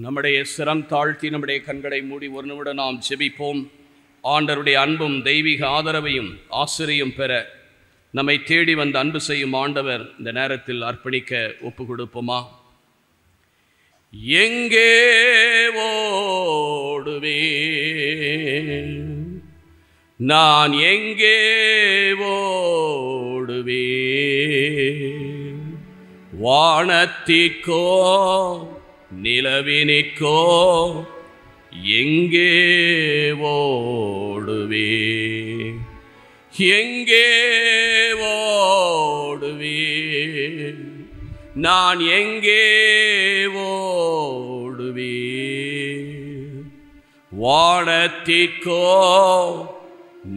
நம்முடைய சிரம் தாழ்த்தி நம்முடைய கண்களை மூடி ஒரு நிமிடம் நாம் ஜெபிப்போம். ஆண்டவருடைய அன்பும் தெய்வீக ஆதரவையும் ஆசிரியம் பெற நம்மை தேடி வந்து அன்பு செய்யும் ஆண்டவர் இந்த நேரத்தில் அர்ப்பணிக்க ஒப்பு கொடுப்போமா? எங்கே ஓடுவேன் நான், எங்கே ஓடுவேன்? வானத்திற்கோ நிலவினிற்கோ எங்கே ஓடுவேன்? எங்கே ஓடுவேன் நான், எங்கே ஓடுவேன்? வானத்திற்கோ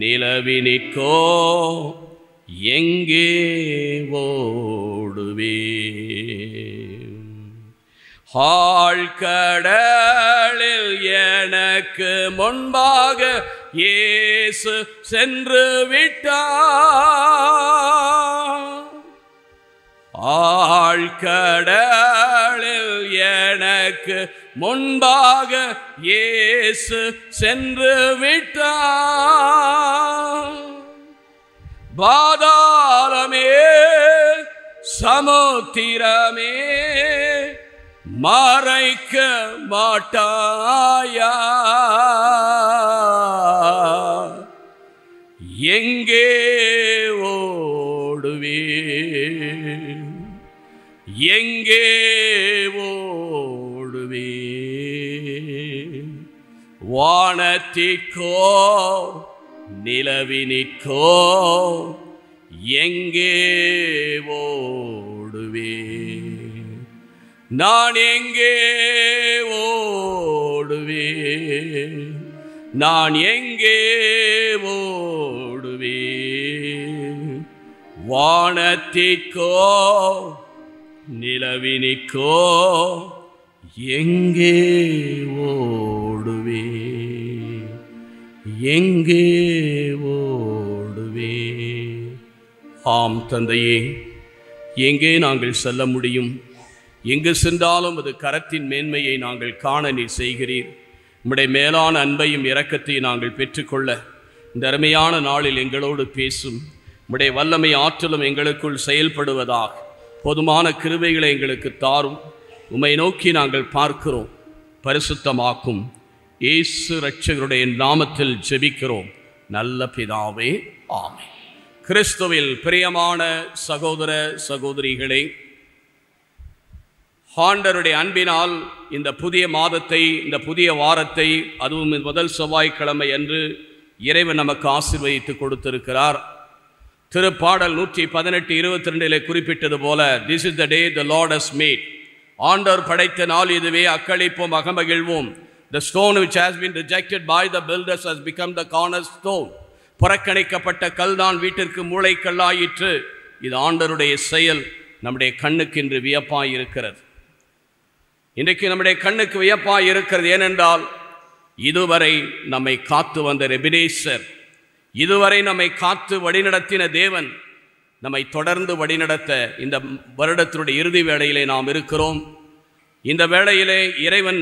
நிலவினிற்கோ எங்கே ஓடுவேன்? ஆழ்கடலில் எனக்கு முன்பாக இயேசு சென்று விட்டார். ஆழ்கடலில் எனக்கு முன்பாக இயேசு சென்று விட்டார். பாதாளமே சமுத்திரமே மறைக்க மாட்டாயா? எங்கே ஓடுவேன்? எங்கே ஓடுவேன்? வானத்திற்கோ நிலவினிற்கோ எங்கே ஓடுவேன்? நான் எங்கே ஓடுவேன்? நான் எங்கே ஓடுவேன்? வானத்திற்கோ நிலவினிற்கோ எங்கே ஓடுவேன்? எங்கே ஓடுவேன்? ஆம் தந்தையே, எங்கே நாங்கள் செல்ல முடியும்? எங்கு சென்றாலும் அது கரத்தின் மேன்மையை நாங்கள் காண நீர் செய்கிறீர். உம்முடைய மேலான அன்பையும் இரக்கத்தையும் நாங்கள் பெற்றுக்கொள்ள இந்த அருமையான நாளில் எங்களோடு பேசும். உம்முடைய வல்லமை ஆற்றலும் எங்களுக்குள் செயல்படுவதாக போதுமான கிருபைகளை எங்களுக்கு தாரும். உம்மை நோக்கி நாங்கள் பார்க்கிறோம். பரிசுத்தமாக்கும் இயேசு இரட்சகருடைய நாமத்தில் ஜெபிக்கிறோம் நல்ல பிதாவே, ஆமென். கிறிஸ்துவில் பிரியமான சகோதர சகோதரிகளே, ஆண்டவருடைய அன்பினால் இந்த புதிய மாதத்தை, இந்த புதிய வாரத்தை, அதுவும் முதல் செவ்வாய்க்கிழமை அன்று இறைவன் நமக்கு ஆசீர்வதித்து கொடுத்திருக்கிறார். திருப்பாடல் 118:22 குறிப்பிட்டது போல, this is the day the Lord has made. ஆண்டவர் படைத்த நாள் இதுவே, அக்களிப்போம் அகமகிழ்வோம். The stone which has been rejected by the builders has become the cornerstone. புறக்கணிக்கப்பட்ட கல்தான் வீட்டிற்கு மூளைக்கல்லாயிற்று. இது ஆண்டவருடைய செயல். நம்முடைய கண்ணுக்கு இன்று வியப்பாய் இருக்கிறது. இன்றைக்கு நம்முடைய கண்ணுக்கு வியப்பாய் இருக்கிறது. ஏனென்றால் இதுவரை நம்மை காத்து வந்த எபினேசர், இதுவரை நம்மை காத்து வழிநடத்தின தேவன் நம்மை தொடர்ந்து வழிநடத்த இந்த வருடத்தினுடைய இறுதி வேளையிலே நாம் இருக்கிறோம். இந்த வேளையிலே இறைவன்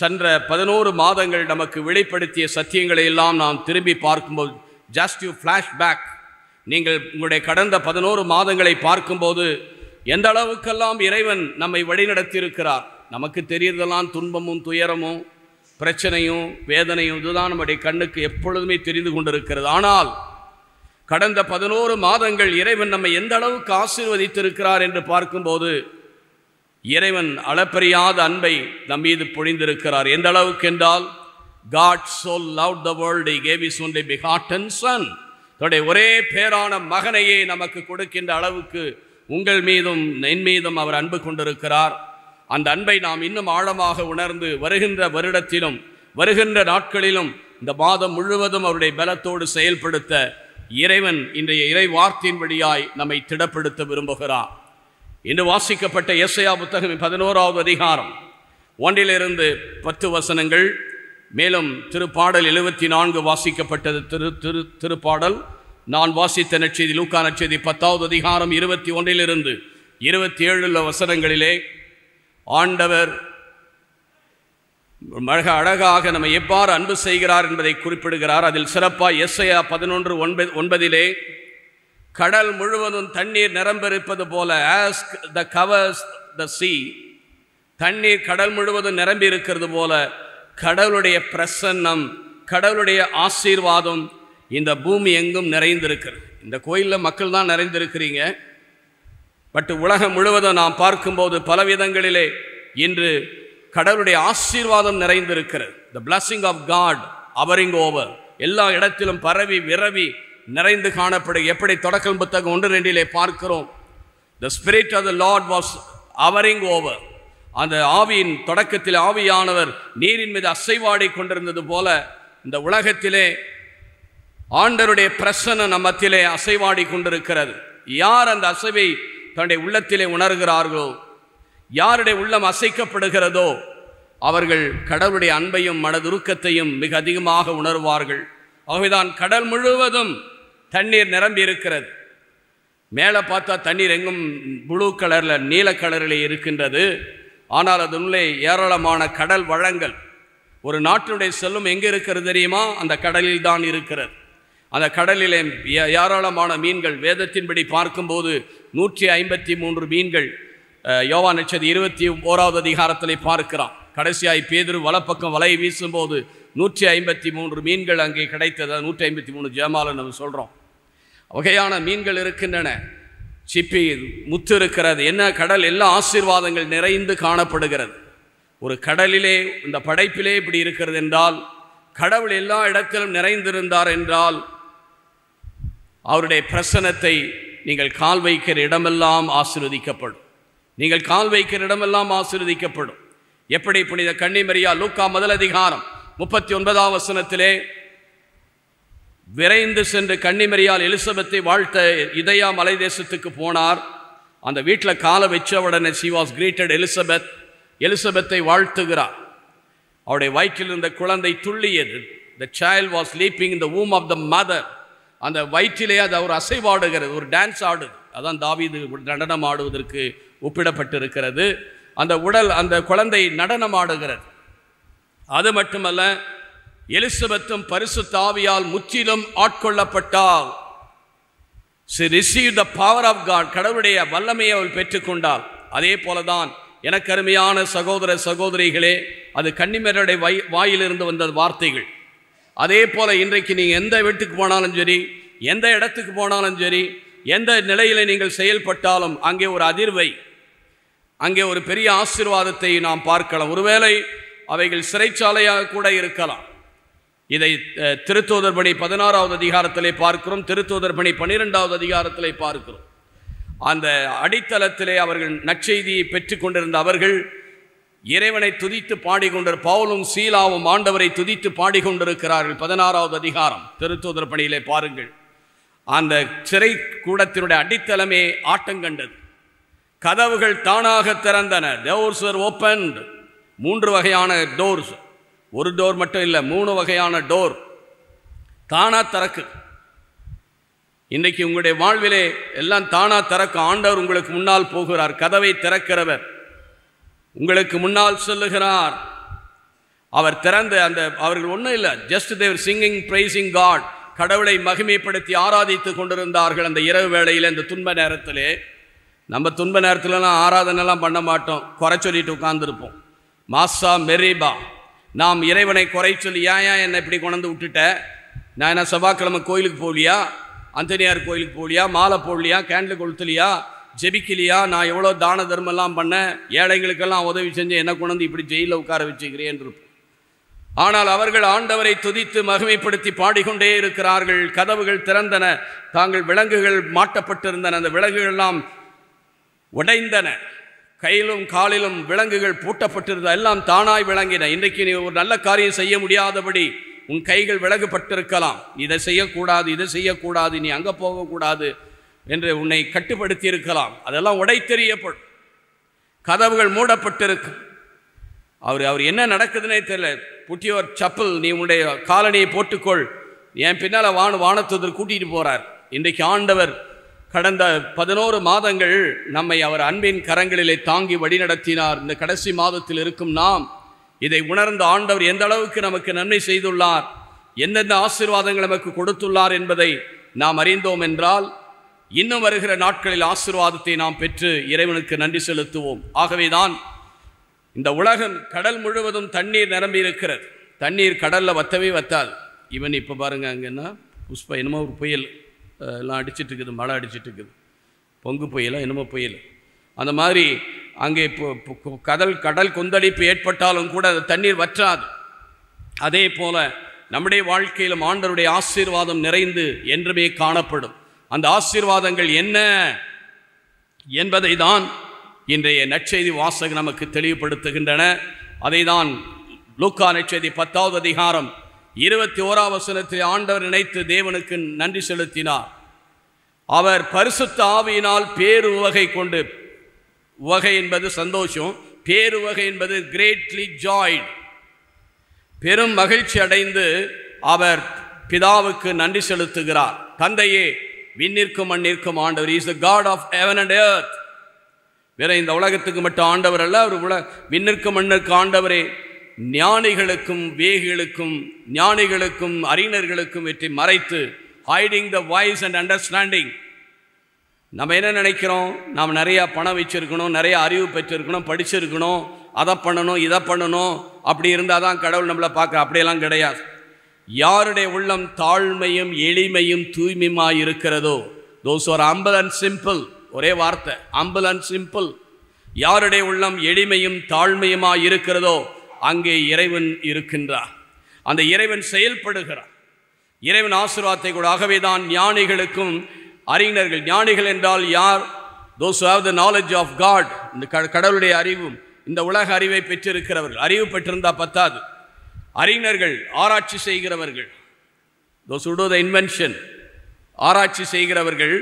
சென்ற 11 மாதங்கள் நமக்கு வெளிப்படுத்திய சத்தியங்களை எல்லாம் நாம் திரும்பி பார்க்கும்போது, ஜஸ்ட் யூ ஃப்ளாஷ் பேக், நீங்கள் உங்களுடைய கடந்த 11 மாதங்களை பார்க்கும்போது எந்த அளவுக்கெல்லாம் இறைவன் நம்மை வழிநடத்தி இருக்கிறார். நமக்கு தெரியறதெல்லாம் துன்பமும் துயரமும் பிரச்சனையும் வேதனையும், இதுதான் நம்முடைய கண்ணுக்கு எப்பொழுதுமே தெரிந்து கொண்டிருக்கிறது. ஆனால் கடந்த 11 மாதங்கள் இறைவன் நம்மை எந்த அளவுக்கு ஆசீர்வதித்திருக்கிறார் என்று பார்க்கும்போது, இறைவன் அளப்பரியாத அன்பை நம் மீது பொழிந்திருக்கிறார். எந்த அளவுக்கு என்றால், God so loved the world, he gave his only begotten son. தன்னுடைய ஒரே பேரான மகனையே நமக்கு கொடுக்கின்ற அளவுக்கு உங்கள் மீதும் என் மீதும் அவர் அன்பு கொண்டிருக்கிறார். அந்த அன்பை நாம் இன்னும் ஆழமாக உணர்ந்து வருகின்ற வருடத்திலும் வருகின்ற நாட்களிலும் இந்த மாதம் முழுவதும் அவருடைய பலத்தோடு செயல்படுத்த இறைவன் இன்றைய இறை வார்த்தையின் வழியாய் நம்மை திடப்படுத்த விரும்புகிறார். இன்று வாசிக்கப்பட்ட எசையா புத்தகம் 11வது அதிகாரம் 1 10 வசனங்கள், மேலும் திருப்பாடல் 74 வாசிக்கப்பட்டது. திருப்பாடல் நான் வாசித்த நற்செய்தி லூக்கா நற்செய்தி 10வது அதிகாரம் 21 27 வசனங்களிலே ஆண்டவர் மிக அழகாக நம்ம எவ்வாறு அன்பு செய்கிறார் என்பதை குறிப்பிடுகிறார். அதில் சிறப்பாக எஸ்ஐயா 11:9 கடல் முழுவதும் தண்ணீர் நிரம்பியிருப்பது போல, as the covers the sea, தண்ணீர் கடல் முழுவதும் நிரம்பி இருக்கிறது போல கடவுளுடைய பிரசன்னம், கடவுளுடைய ஆசீர்வாதம் இந்த பூமி எங்கும் நிறைந்திருக்கிறது. இந்த கோயிலில் மக்கள் தான் நிறைந்திருக்கிறீங்க. பட் உலகம் முழுவதும் நாம் பார்க்கும்போது பலவிதங்களிலே இன்று கடவுளுடைய ஆசீர்வாதம் நிறைந்திருக்கிறது. The blessing of God hovering over, எல்லா இடத்திலும் பரவி விரவி நிறைந்து காணப்படும். எப்படி தொடக்கம் புத்தகம் 1:2 பார்க்கிறோம், the spirit of the Lord was hovering over, அந்த ஆவியின் தொடக்கத்தில் ஆவியானவர் நீரின் மீது அசைவாடி கொண்டிருந்தது போல இந்த உலகத்திலே ஆண்டவருடைய பிரசன்னம் நம் மத்தியிலே அசைவாடி கொண்டிருக்கிறது. யார் அந்த அசைவை தன்னுடைய உள்ளத்திலே உணர்கிறார்களோ, யாருடைய உள்ளம் அசைக்கப்படுகிறதோ அவர்கள் கடவுளுடைய அன்பையும் மனதுருக்கத்தையும் மிக அதிகமாக உணர்வார்கள். ஆகவேதான் கடல் முழுவதும் தண்ணீர் நிரம்பி இருக்கிறது. மேலே பார்த்தா தண்ணீர் எங்கும் ப்ளூ கலரில் நீல கலரில் இருக்கின்றது. ஆனால் அதனுள்ளே ஏராளமான கடல் வளங்கள். ஒரு நாட்டினுடைய செல்வம் எங்கே இருக்கிறது தெரியுமா? அந்த கடலில் தான் இருக்கிறது. அந்த கடலிலே ஏராளமான மீன்கள். வேதத்தின்படி பார்க்கும்போது 153 மீன்கள் யோவான் நட்சத்திரம் 21வது அதிகாரத்திலே பார்க்கிறான். கடைசியாய் பேதுரு வலப்பக்கம் வலையை வீசும்போது 153 மீன்கள் அங்கே கிடைத்தது. 153 ஜெமால நம்ம சொல்கிறோம். வகையான மீன்கள் இருக்கின்றன. சிப்பி முத்து இருக்கிறது. என்ன கடல் எல்லா ஆசீர்வாதங்கள் நிறைந்து காணப்படுகிறது. ஒரு கடலிலே இந்த படைப்பிலே இப்படி இருக்கிறது என்றால், கடவுள் எல்லா இடத்திலும் நிறைந்திருந்தார் என்றால், அவருடைய பிரசன்னத்தை நீங்கள் கால் வைக்கிற இடமெல்லாம் ஆசீர்வதிக்கப்படும். நீங்கள் கால் வைக்கிற இடமெல்லாம் ஆசீர்வதிக்கப்படும். எப்படி புனித கன்னிமரியா லூக்கா 1 அதிகாரம் 39வது வசனத்திலே விரைந்து சென்று கன்னிமரியால் எலிசபெத்தை வாழ்த்த இதயா மலை தேசத்துக்கு போனார். அந்த வீட்டில் காலை வச்ச உடனே she was greeted எலிசபெத். எலிசபெத்தை வாழ்த்துகிறார். அவருடைய வயிற்றில் இருந்த குழந்தை துள்ளியது. the child was leaping in the womb of the mother. அந்த வயிற்றிலே அது அவர் அசைவாடுகிறது, ஒரு டான்ஸ் ஆடுது. அதான் தாவீது நடனம் ஆடுவதற்கு ஒப்பிடப்பட்டிருக்கிறது. அந்த உடல், அந்த குழந்தை நடனம் ஆடுகிறது. அது மட்டுமல்ல, எலிசபெத்தும் பரிசுத்த ஆவியால் முற்றிலும் ஆட்கொள்ளப்பட்டாள். she received the power of God. கடவுளுடைய வல்லமையை அவள் பெற்றுக்கொண்டாள். அதே போலதான் எனக்கு அருமையான சகோதர சகோதரிகளே, அது கன்னிமரியுடைய வாயிலிருந்து வந்த வார்த்தைகள். அதே போல இன்றைக்கு நீங்கள் எந்த வீட்டுக்கு போனாலும் சரி, எந்த இடத்துக்கு போனாலும் சரி, எந்த நிலையில் நீங்கள் செயல்பட்டாலும் அங்கே ஒரு அதிர்வை, அங்கே ஒரு பெரிய ஆசீர்வாதத்தை நாம் பார்க்கலாம். ஒருவேளை அவைகள் சிறைச்சாலையாக கூட இருக்கலாம். இதை திருத்தூதர் பணி 16வது அதிகாரத்திலே பார்க்கிறோம். திருத்தூதர் பணி 12வது அதிகாரத்திலே பார்க்கிறோம். அந்த அடித்தளத்திலே அவர்கள் நற்செய்தியை பெற்று கொண்டிருந்த அவர்கள் இறைவனை துதித்து பாடிக்கொண்டிரு, பவுலும் சீலாவும் ஆண்டவரை துதித்து பாடிக்கொண்டிருக்கிறார்கள். 16வது அதிகாரம் திருத்தூதர் பணியிலே பாருங்கள். அந்த சிறை கூடத்தினுடைய அடித்தளமே ஆட்டங்கண்டது. கதவுகள் தானாக திறந்தன. doors were opened. 3 வகையான டோர்ஸ், ஒரு டோர் மட்டும் இல்லை, 3 வகையான டோர் தானா திறக்கு. இன்றைக்கு உங்களுடைய வாழ்விலே எல்லாம் தானா திறக்க ஆண்டவர் உங்களுக்கு முன்னால் போகிறார். கதவை திறக்கிறவர் உங்களுக்கு முன்னால் சொல்லுகிறார். அவர் திறந்த அந்த அவர்கள் ஒன்றும் இல்லை, ஜஸ்ட் தேவர் சிங்கிங் பிரைசிங் காட், கடவுளை மகிமைப்படுத்தி ஆராதித்து கொண்டிருந்தார்கள். அந்த இரவு வேளையில், இந்த துன்ப நேரத்திலே, நம்ம துன்ப நேரத்திலலாம் ஆராதனைலாம் பண்ண மாட்டோம், குறை சொல்லிட்டு உட்கார்ந்துருப்போம். மாசா மெரிபா, நாம் இறைவனை குறை சொல்லி, ஏன் என்னை இப்படி கொண்டு விட்டுட்ட, நான் என்ன செவ்வாய்க்கிழமை கோயிலுக்கு போகலையா, அந்தனியார் கோயிலுக்கு போகலையா, மாலை போடலையா, கேண்டில் கொளுத்தலையா, ஜெபிக்கலையா, நான் எவ்வளோ தான தர்மெல்லாம் பண்ணேன், ஏழைகளுக்கெல்லாம் உதவி செஞ்சு என்ன கொண்டு இப்படி ஜெயிலில் உட்கார வச்சுக்கிறேன் இருப்போம். ஆனால் அவர்கள் ஆண்டவரை துதித்து மகிமைப்படுத்தி பாடிக்கொண்டே இருக்கிறார்கள். கதவுகள் திறந்தன. தாங்கள் விலங்குகள் மாட்டப்பட்டிருந்தன. அந்த விலங்குகள்லாம் உடைந்தன. கையிலும் காலிலும் விலங்குகள் பூட்டப்பட்டிருந்த எல்லாம் தானாய் விளங்கின. இன்றைக்கு நீ ஒரு நல்ல காரியம் செய்ய முடியாதபடி உன் கைகள் விலகுப்பட்டிருக்கலாம். இதை செய்யக்கூடாது, இதை செய்யக்கூடாது, நீ அங்கே போகக்கூடாது என்று உன்னை கட்டுப்படுத்தி இருக்கலாம். அதெல்லாம் உடைத்தெறியப்படும். கதவுகள் மூடப்பட்டிருக்கும். அவர் என்ன நடக்குதுன்னே தெரியல. புட்டியோர் சப்பல், நீ உன்னுடைய காலணியை போட்டுக்கொள், என் பின்னால் வானத்துதர் கூட்டிகிட்டு போகிறார். இன்றைக்கு ஆண்டவர் கடந்த 11 மாதங்கள் நம்மை அவர் அன்பின் கரங்களிலே தாங்கி வழிநடத்தினார். இந்த கடைசி மாதத்தில் இருக்கும் நாம் இதை உணர்ந்த ஆண்டவர் எந்த அளவுக்கு நமக்கு நன்மை செய்துள்ளார், எந்தெந்த ஆசீர்வாதங்கள் நமக்கு கொடுத்துள்ளார் என்பதை நாம் அறிந்தோம் என்றால் இன்னும் வருகிற நாட்களில் ஆசீர்வாதத்தை நாம் பெற்று இறைவனுக்கு நன்றி செலுத்துவோம். ஆகவேதான் இந்த உலகம் கடல் முழுவதும் தண்ணீர் நிரம்பி இருக்கிறது. தண்ணீர் கடலில் வத்தவே வத்தாது. ஈவன் இப்போ பாருங்கள், அங்கன்னா புஷ்பா என்னமோ ஒரு புயல் எல்லாம் அடிச்சிட்டு இருக்குது, மழை அடிச்சிட்டு இருக்குது, பொங்கு புயலா என்னமோ புயல். அந்த மாதிரி அங்கே கடல் கொந்தளிப்பு ஏற்பட்டாலும் கூட அது தண்ணீர் வற்றாது. அதே போல நம்முடைய வாழ்க்கையிலும் ஆண்டவருடைய ஆசீர்வாதம் நிறைந்து என்றுமே காணப்படும். அந்த ஆசீர்வாதங்கள் என்ன என்பதை தான் இன்றைய நற்செய்தி வாசகம் நமக்கு தெளிவுபடுத்துகின்றன. அதை தான் லூக்கா நற்செய்தி 10வது அதிகாரம் 21வது வசனத்தில் ஆண்டவர் நினைத்து தேவனுக்கு நன்றி செலுத்தினார். அவர் பரிசுத்த ஆவியினால் பேருவகை கொண்டு, உவகை என்பது சந்தோஷம், பேருவகை என்பது கிரேட்லி ஜாய்ட், பெரும் மகிழ்ச்சி அடைந்து அவர் பிதாவுக்கு நன்றி செலுத்துகிறார். தந்தையே, விண்ணிற்கும் மண்ணிற்கும் ஆண்டவர், is the God of heaven and earth. வேற இந்த உலகத்துக்கு மட்டும் ஆண்டவர் அல்ல, அவர் விண்ணிற்கும் மண்ணிற்கும் ஆண்டவரே. ஞானிகளுக்கும் வேகிகளுக்கும், ஞானிகளுக்கும் அறிஞர்களுக்கும் வெற்றி மறைத்து, hiding the voice and understanding. நம்ம என்ன நினைக்கிறோம், நாம் நிறையா பணம் வச்சிருக்கணும், நிறைய அறிவு பெற்றிருக்கணும், படிச்சிருக்கணும், அதை பண்ணணும் இதை பண்ணணும், அப்படி இருந்தால் தான் கடவுள் நம்மளை பார்க்க. அப்படியெல்லாம் கிடையாது. யாருடைய உள்ளம் தாழ்மையும் எளிமையும் தூய்மையுமாய் இருக்கிறதோ, those are humble and simple. ஒரே வார்த்தை, humble and simple. யாருடைய உள்ளம் எளிமையும் தாழ்மையுமாய் இருக்கிறதோ அங்கே இறைவன் இருக்கின்றார். அந்த இறைவன் செயல்படுகிறார். இறைவன் ஆசீர்வாதத்தை கூட. ஆகவே தான் ஞானிகளுக்கும் அறிஞர்கள், ஞானிகள் என்றால் யார்? those who have the knowledge of God, இந்த கடவுளுடைய அறிவும் இந்த உலக அறிவை பெற்றிருக்கிறவர்கள். அறிவு பெற்றிருந்தால் பத்தாது. அறிஞர்கள், ஆராய்ச்சி செய்கிறவர்கள், those who do the invention, ஆராய்ச்சி செய்கிறவர்கள்.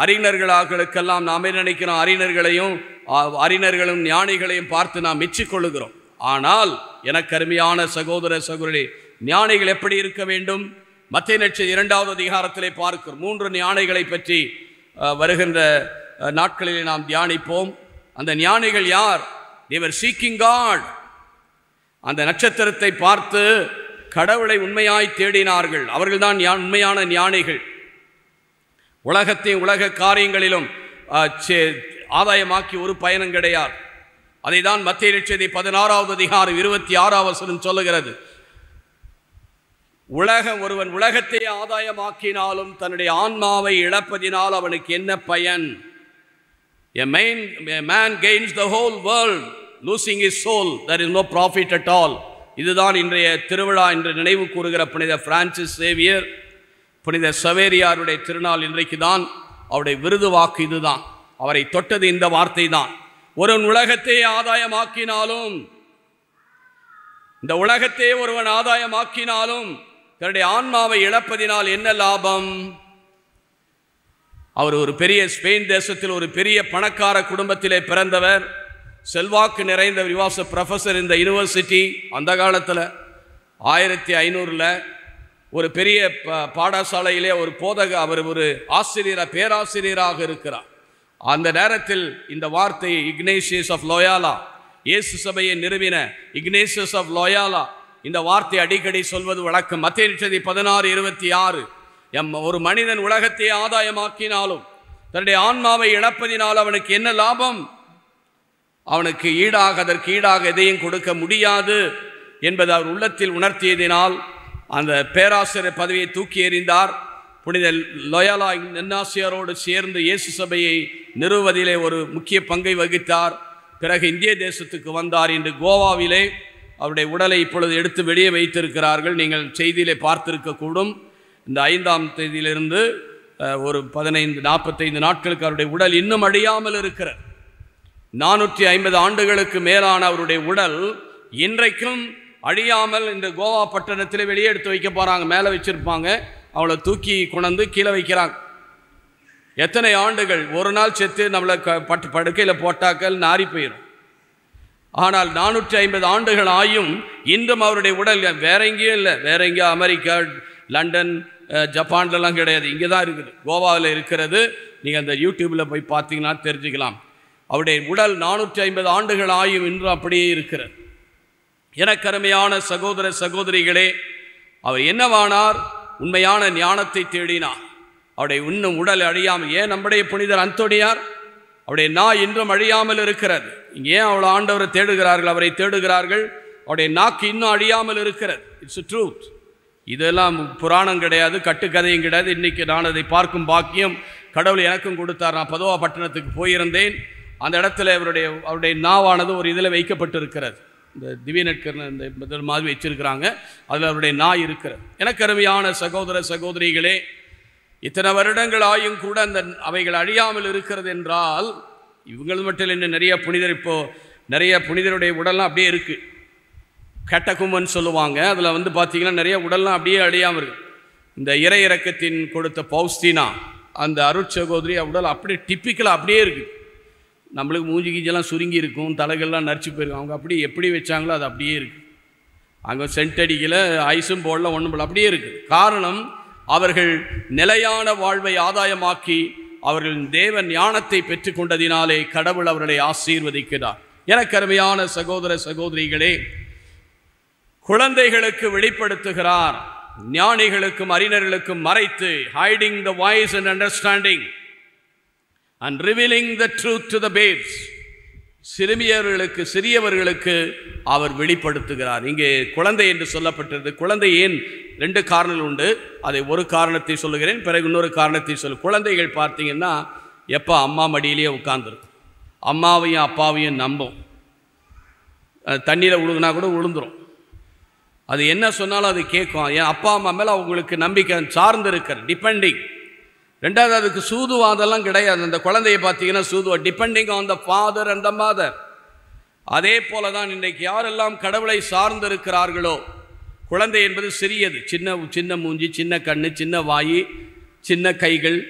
அறிஞர்களுக்கெல்லாம் நாம் என்ன நினைக்கிறோம், அறிஞர்களும் ஞானிகளையும் பார்த்து நாம் மெச்சிக்கொள்ளுகிறோம். ஆனால் எனக்கு அருமையான சகோதர சகோதரி, ஞானிகள் எப்படி இருக்க வேண்டும்? மத்தேயு நற்செய்தி 2வது அதிகாரத்திலே பார்க்கிறோம். 3 ஞானிகளை பற்றி வருகின்ற நாட்களிலே நாம் தியானிப்போம். அந்த ஞானிகள் யார்? they were seeking God. அந்த நட்சத்திரத்தை பார்த்து கடவுளை உண்மையாய் தேடினார்கள். அவர்கள்தான் உண்மையான ஞானிகள். உலகத்தையும் உலக காரியங்களிலும் ஆதாயமாக்கி ஒரு பயனும் கிடையாது. அதை தான் மத்தேயு நற்செய்தி 16வது அதிகாரம் 26வது வசனம் சொல்லுகிறது. ஒருவன் உலகத்தை ஆதாயமாக்கினாலும் தன்னுடைய ஆன்மாவை இழப்பதினால் அவனுக்கு என்ன பயன்? A man gains the whole world, losing his soul, there is no profit at all. இதுதான் இன்றைய திருவிழா என்று நினைவு கூறுகிற புனித பிரான்சிஸ் சேவியர், புனித சவேரியாருடைய திருநாள் இன்றைக்கு தான். அவருடைய விருது வாக்கு இதுதான். அவரை தொட்டது இந்த வார்த்தை தான். ஒரு உலகத்தை ஆதாயமாக்கினாலும், இந்த உலகத்தை ஒருவன் ஆதாயமாக்கினாலும் தன்னுடைய ஆன்மாவை இழப்பதினால் என்ன லாபம்? அவர் ஒரு பெரிய ஸ்பெயின் தேசத்தில் ஒரு பெரிய பணக்கார குடும்பத்திலே பிறந்தவர். செல்வாக்கு நிறைந்த விவாச ப்ரொஃபஸர் இந்த யூனிவர்சிட்டி. அந்த காலத்தில் 1500 ஒரு பெரிய பாடசாலையிலே ஒரு அவர் ஒரு பேராசிரியராக இருக்கிறார். அந்த நேரத்தில் இந்த வார்த்தை இக்னேசியஸ் ஆஃப் லோயாலா, இயேசு சபையை நிறுவின இக்னேசியஸ் ஆஃப் லோயாலா, இந்த வார்த்தை அடிக்கடி சொல்வது வழக்கம். மத்தேயு நற்செய்தி 16:26, ஒரு மனிதன் உலகத்தை ஆதாயமாக்கினாலும் தன்னுடைய ஆன்மாவை இழப்பதினால் அவனுக்கு என்ன லாபம்? அவனுக்கு அதற்கு ஈடாக எதையும் கொடுக்க முடியாது என்பது அவர் உள்ளத்தில் உணர்த்தியதினால் அந்த பேராசிரியர் பதவியை தூக்கி எறிந்தார். புனித லோயாலா இன்னாசியாரோடு சேர்ந்து இயேசு சபையை நிறுவுவதிலே ஒரு முக்கிய பங்கை வகித்தார். பிறகு இந்திய தேசத்துக்கு வந்தார். இன்று கோவாவிலே அவருடைய உடலை இப்பொழுது எடுத்து வெளியே வைத்திருக்கிறார்கள். நீங்கள் செய்தியிலே பார்த்திருக்கக்கூடும். இந்த 5ஆம் தேதியிலிருந்து ஒரு 45 நாட்களுக்கு அவருடைய உடல் இன்னும் அழியாமல் இருக்கிறது. 450 ஆண்டுகளுக்கு மேலான அவருடைய உடல் இன்றைக்கும் அழியாமல் இந்த கோவா பட்டணத்தில் வெளியே எடுத்து வைக்க போகிறாங்க. மேலே வச்சிருப்பாங்க, அவளை தூக்கி கொண்டு கீழே வைக்கிறாங்க. எத்தனை ஆண்டுகள்! ஒரு நாள் செத்து நம்மளை படுக்கையில் போட்டாக்கள் நாரி போயிடும். ஆனால் 450 ஆண்டுகள் ஆயும் இன்றும் அவருடைய உடல் வேற எங்கேயும் இல்லை. வேற எங்கேயோ அமெரிக்கா, லண்டன், ஜப்பான்லாம் கிடையாது. இங்கே தான் இருக்குது, கோவாவில் இருக்கிறது. நீங்கள் அந்த யூடியூப்பில் போய் பார்த்தீங்கன்னா தெரிஞ்சுக்கலாம். அவருடைய உடல் 450 ஆண்டுகள் ஆயும் இன்றும் அப்படியே இருக்கிறது. எனக்கருமையான சகோதர சகோதரிகளே, அவர் என்னவானார்? உண்மையான ஞானத்தை தேடினார். அவருடைய இன்னும் உடல் அழியாமல். ஏன் நம்முடைய புனிதர் அந்தோனியார் அவருடைய நாய் இன்றும் அழியாமல் இருக்கிறது. இங்கே ஏன் அவ்வளோ ஆண்டவரை தேடுகிறார்கள், அவரை தேடுகிறார்கள்? அவருடைய நாக்கு இன்னும் அழியாமல் இருக்கிறது. It's truth. இதெல்லாம் புராணம் கிடையாது, கட்டுக்கதையும் கிடையாது. இன்றைக்கி நான் அதை பார்க்கும் பாக்கியம் கடவுள் எனக்கும் கொடுத்தார். நான் பதுவா பட்டணத்துக்கு போயிருந்தேன். அந்த இடத்துல அவருடைய நாவானது ஒரு இதில் வைக்கப்பட்டிருக்கிறது. இந்த திவ்யநட்கர் இந்த மாதிரி வச்சிருக்கிறாங்க. அதில் அவருடைய நாய் இருக்கிறது. எனக்கு அருமையான சகோதர சகோதரிகளே, இத்தனை வருடங்கள் ஆயும் கூட அந்த அவைகள் அழியாமல் இருக்கிறது என்றால், இவங்கள் மட்டும் என்ன, நிறைய புனிதர், இப்போது நிறைய புனிதருடைய உடல்லாம் அப்படியே இருக்குது. கேட்டகுமன் சொல்லுவாங்க. அதில் வந்து பார்த்திங்கன்னா நிறைய உடல்லாம் அப்படியே அழியாமல் இருக்குது. இந்த இறை இறக்கத்தின் கொடுத்த பௌஸ்தீனா, அந்த அருட்சகோதரி உடல் அப்படியே டிப்பிக்கலாக அப்படியே இருக்குது. நம்மளுக்கு மூஞ்சி கீஞ்செல்லாம் சுருங்கி இருக்கும், தலைகள்லாம் நரிச்சு போயிருக்கும். அவங்க அப்படி எப்படி வச்சாங்களோ அது அப்படியே இருக்குது. அங்கே சென்ட் அடிக்கலை, ஐஸும் போடல, ஒன்றும் போடல, அப்படியே இருக்குது. காரணம், அவர்கள் நிலையான வாழ்வை ஆதாயமாக்கி அவர்கள் தேவ ஞானத்தை பெற்றுக்கொண்டதினாலே கடவுள் அவர்களை ஆசீர்வதிக்கிறார். எனக்கு அருமையான சகோதர சகோதரிகளே, குழந்தைகளுக்கு வெளிப்படுத்துகிறார், ஞானிகளுக்கும் அறிஞர்களுக்கும் மறைத்து, hiding the voice and understanding and revealing the truth to the babes. சிறியவர்களுக்கு அவர் வெளிப்படுத்துகிறார். இங்கே குழந்தை என்று சொல்லப்பட்டது. குழந்தை ஏன்? 2 காரணங்கள் உண்டு. அதை ஒரு காரணத்தை சொல்லுகிறேன், பிறகு இன்னொரு காரணத்தை சொல்லு. குழந்தைகள் பார்த்தீங்கன்னா எப்போ அம்மா மடியிலேயே உட்கார்ந்துருக்கும். அம்மாவையும் அப்பாவையும் நம்பும். தண்ணீரை உழுகுனா கூட உளுந்துரும். அது என்ன சொன்னாலும் அது கேட்கும். என் அப்பா அம்மா மேலே அவங்களுக்கு நம்பிக்கை சார்ந்து இருக்கிற டிபெண்டிங். 2வது, அதுக்கு சூதுவாதெல்லாம் கிடையாது. அந்த குழந்தையை பார்த்தீங்கன்னா சூதுவா, depending on the father and the mother. அதே போல தான் இன்றைக்கு யாரெல்லாம் கடவுளை சார்ந்திருக்கிறார்களோ, குழந்தை என்பது சிறியது, சின்ன மூஞ்சி, சின்ன கண்ணு, சின்ன வாய், சின்ன கைகள்,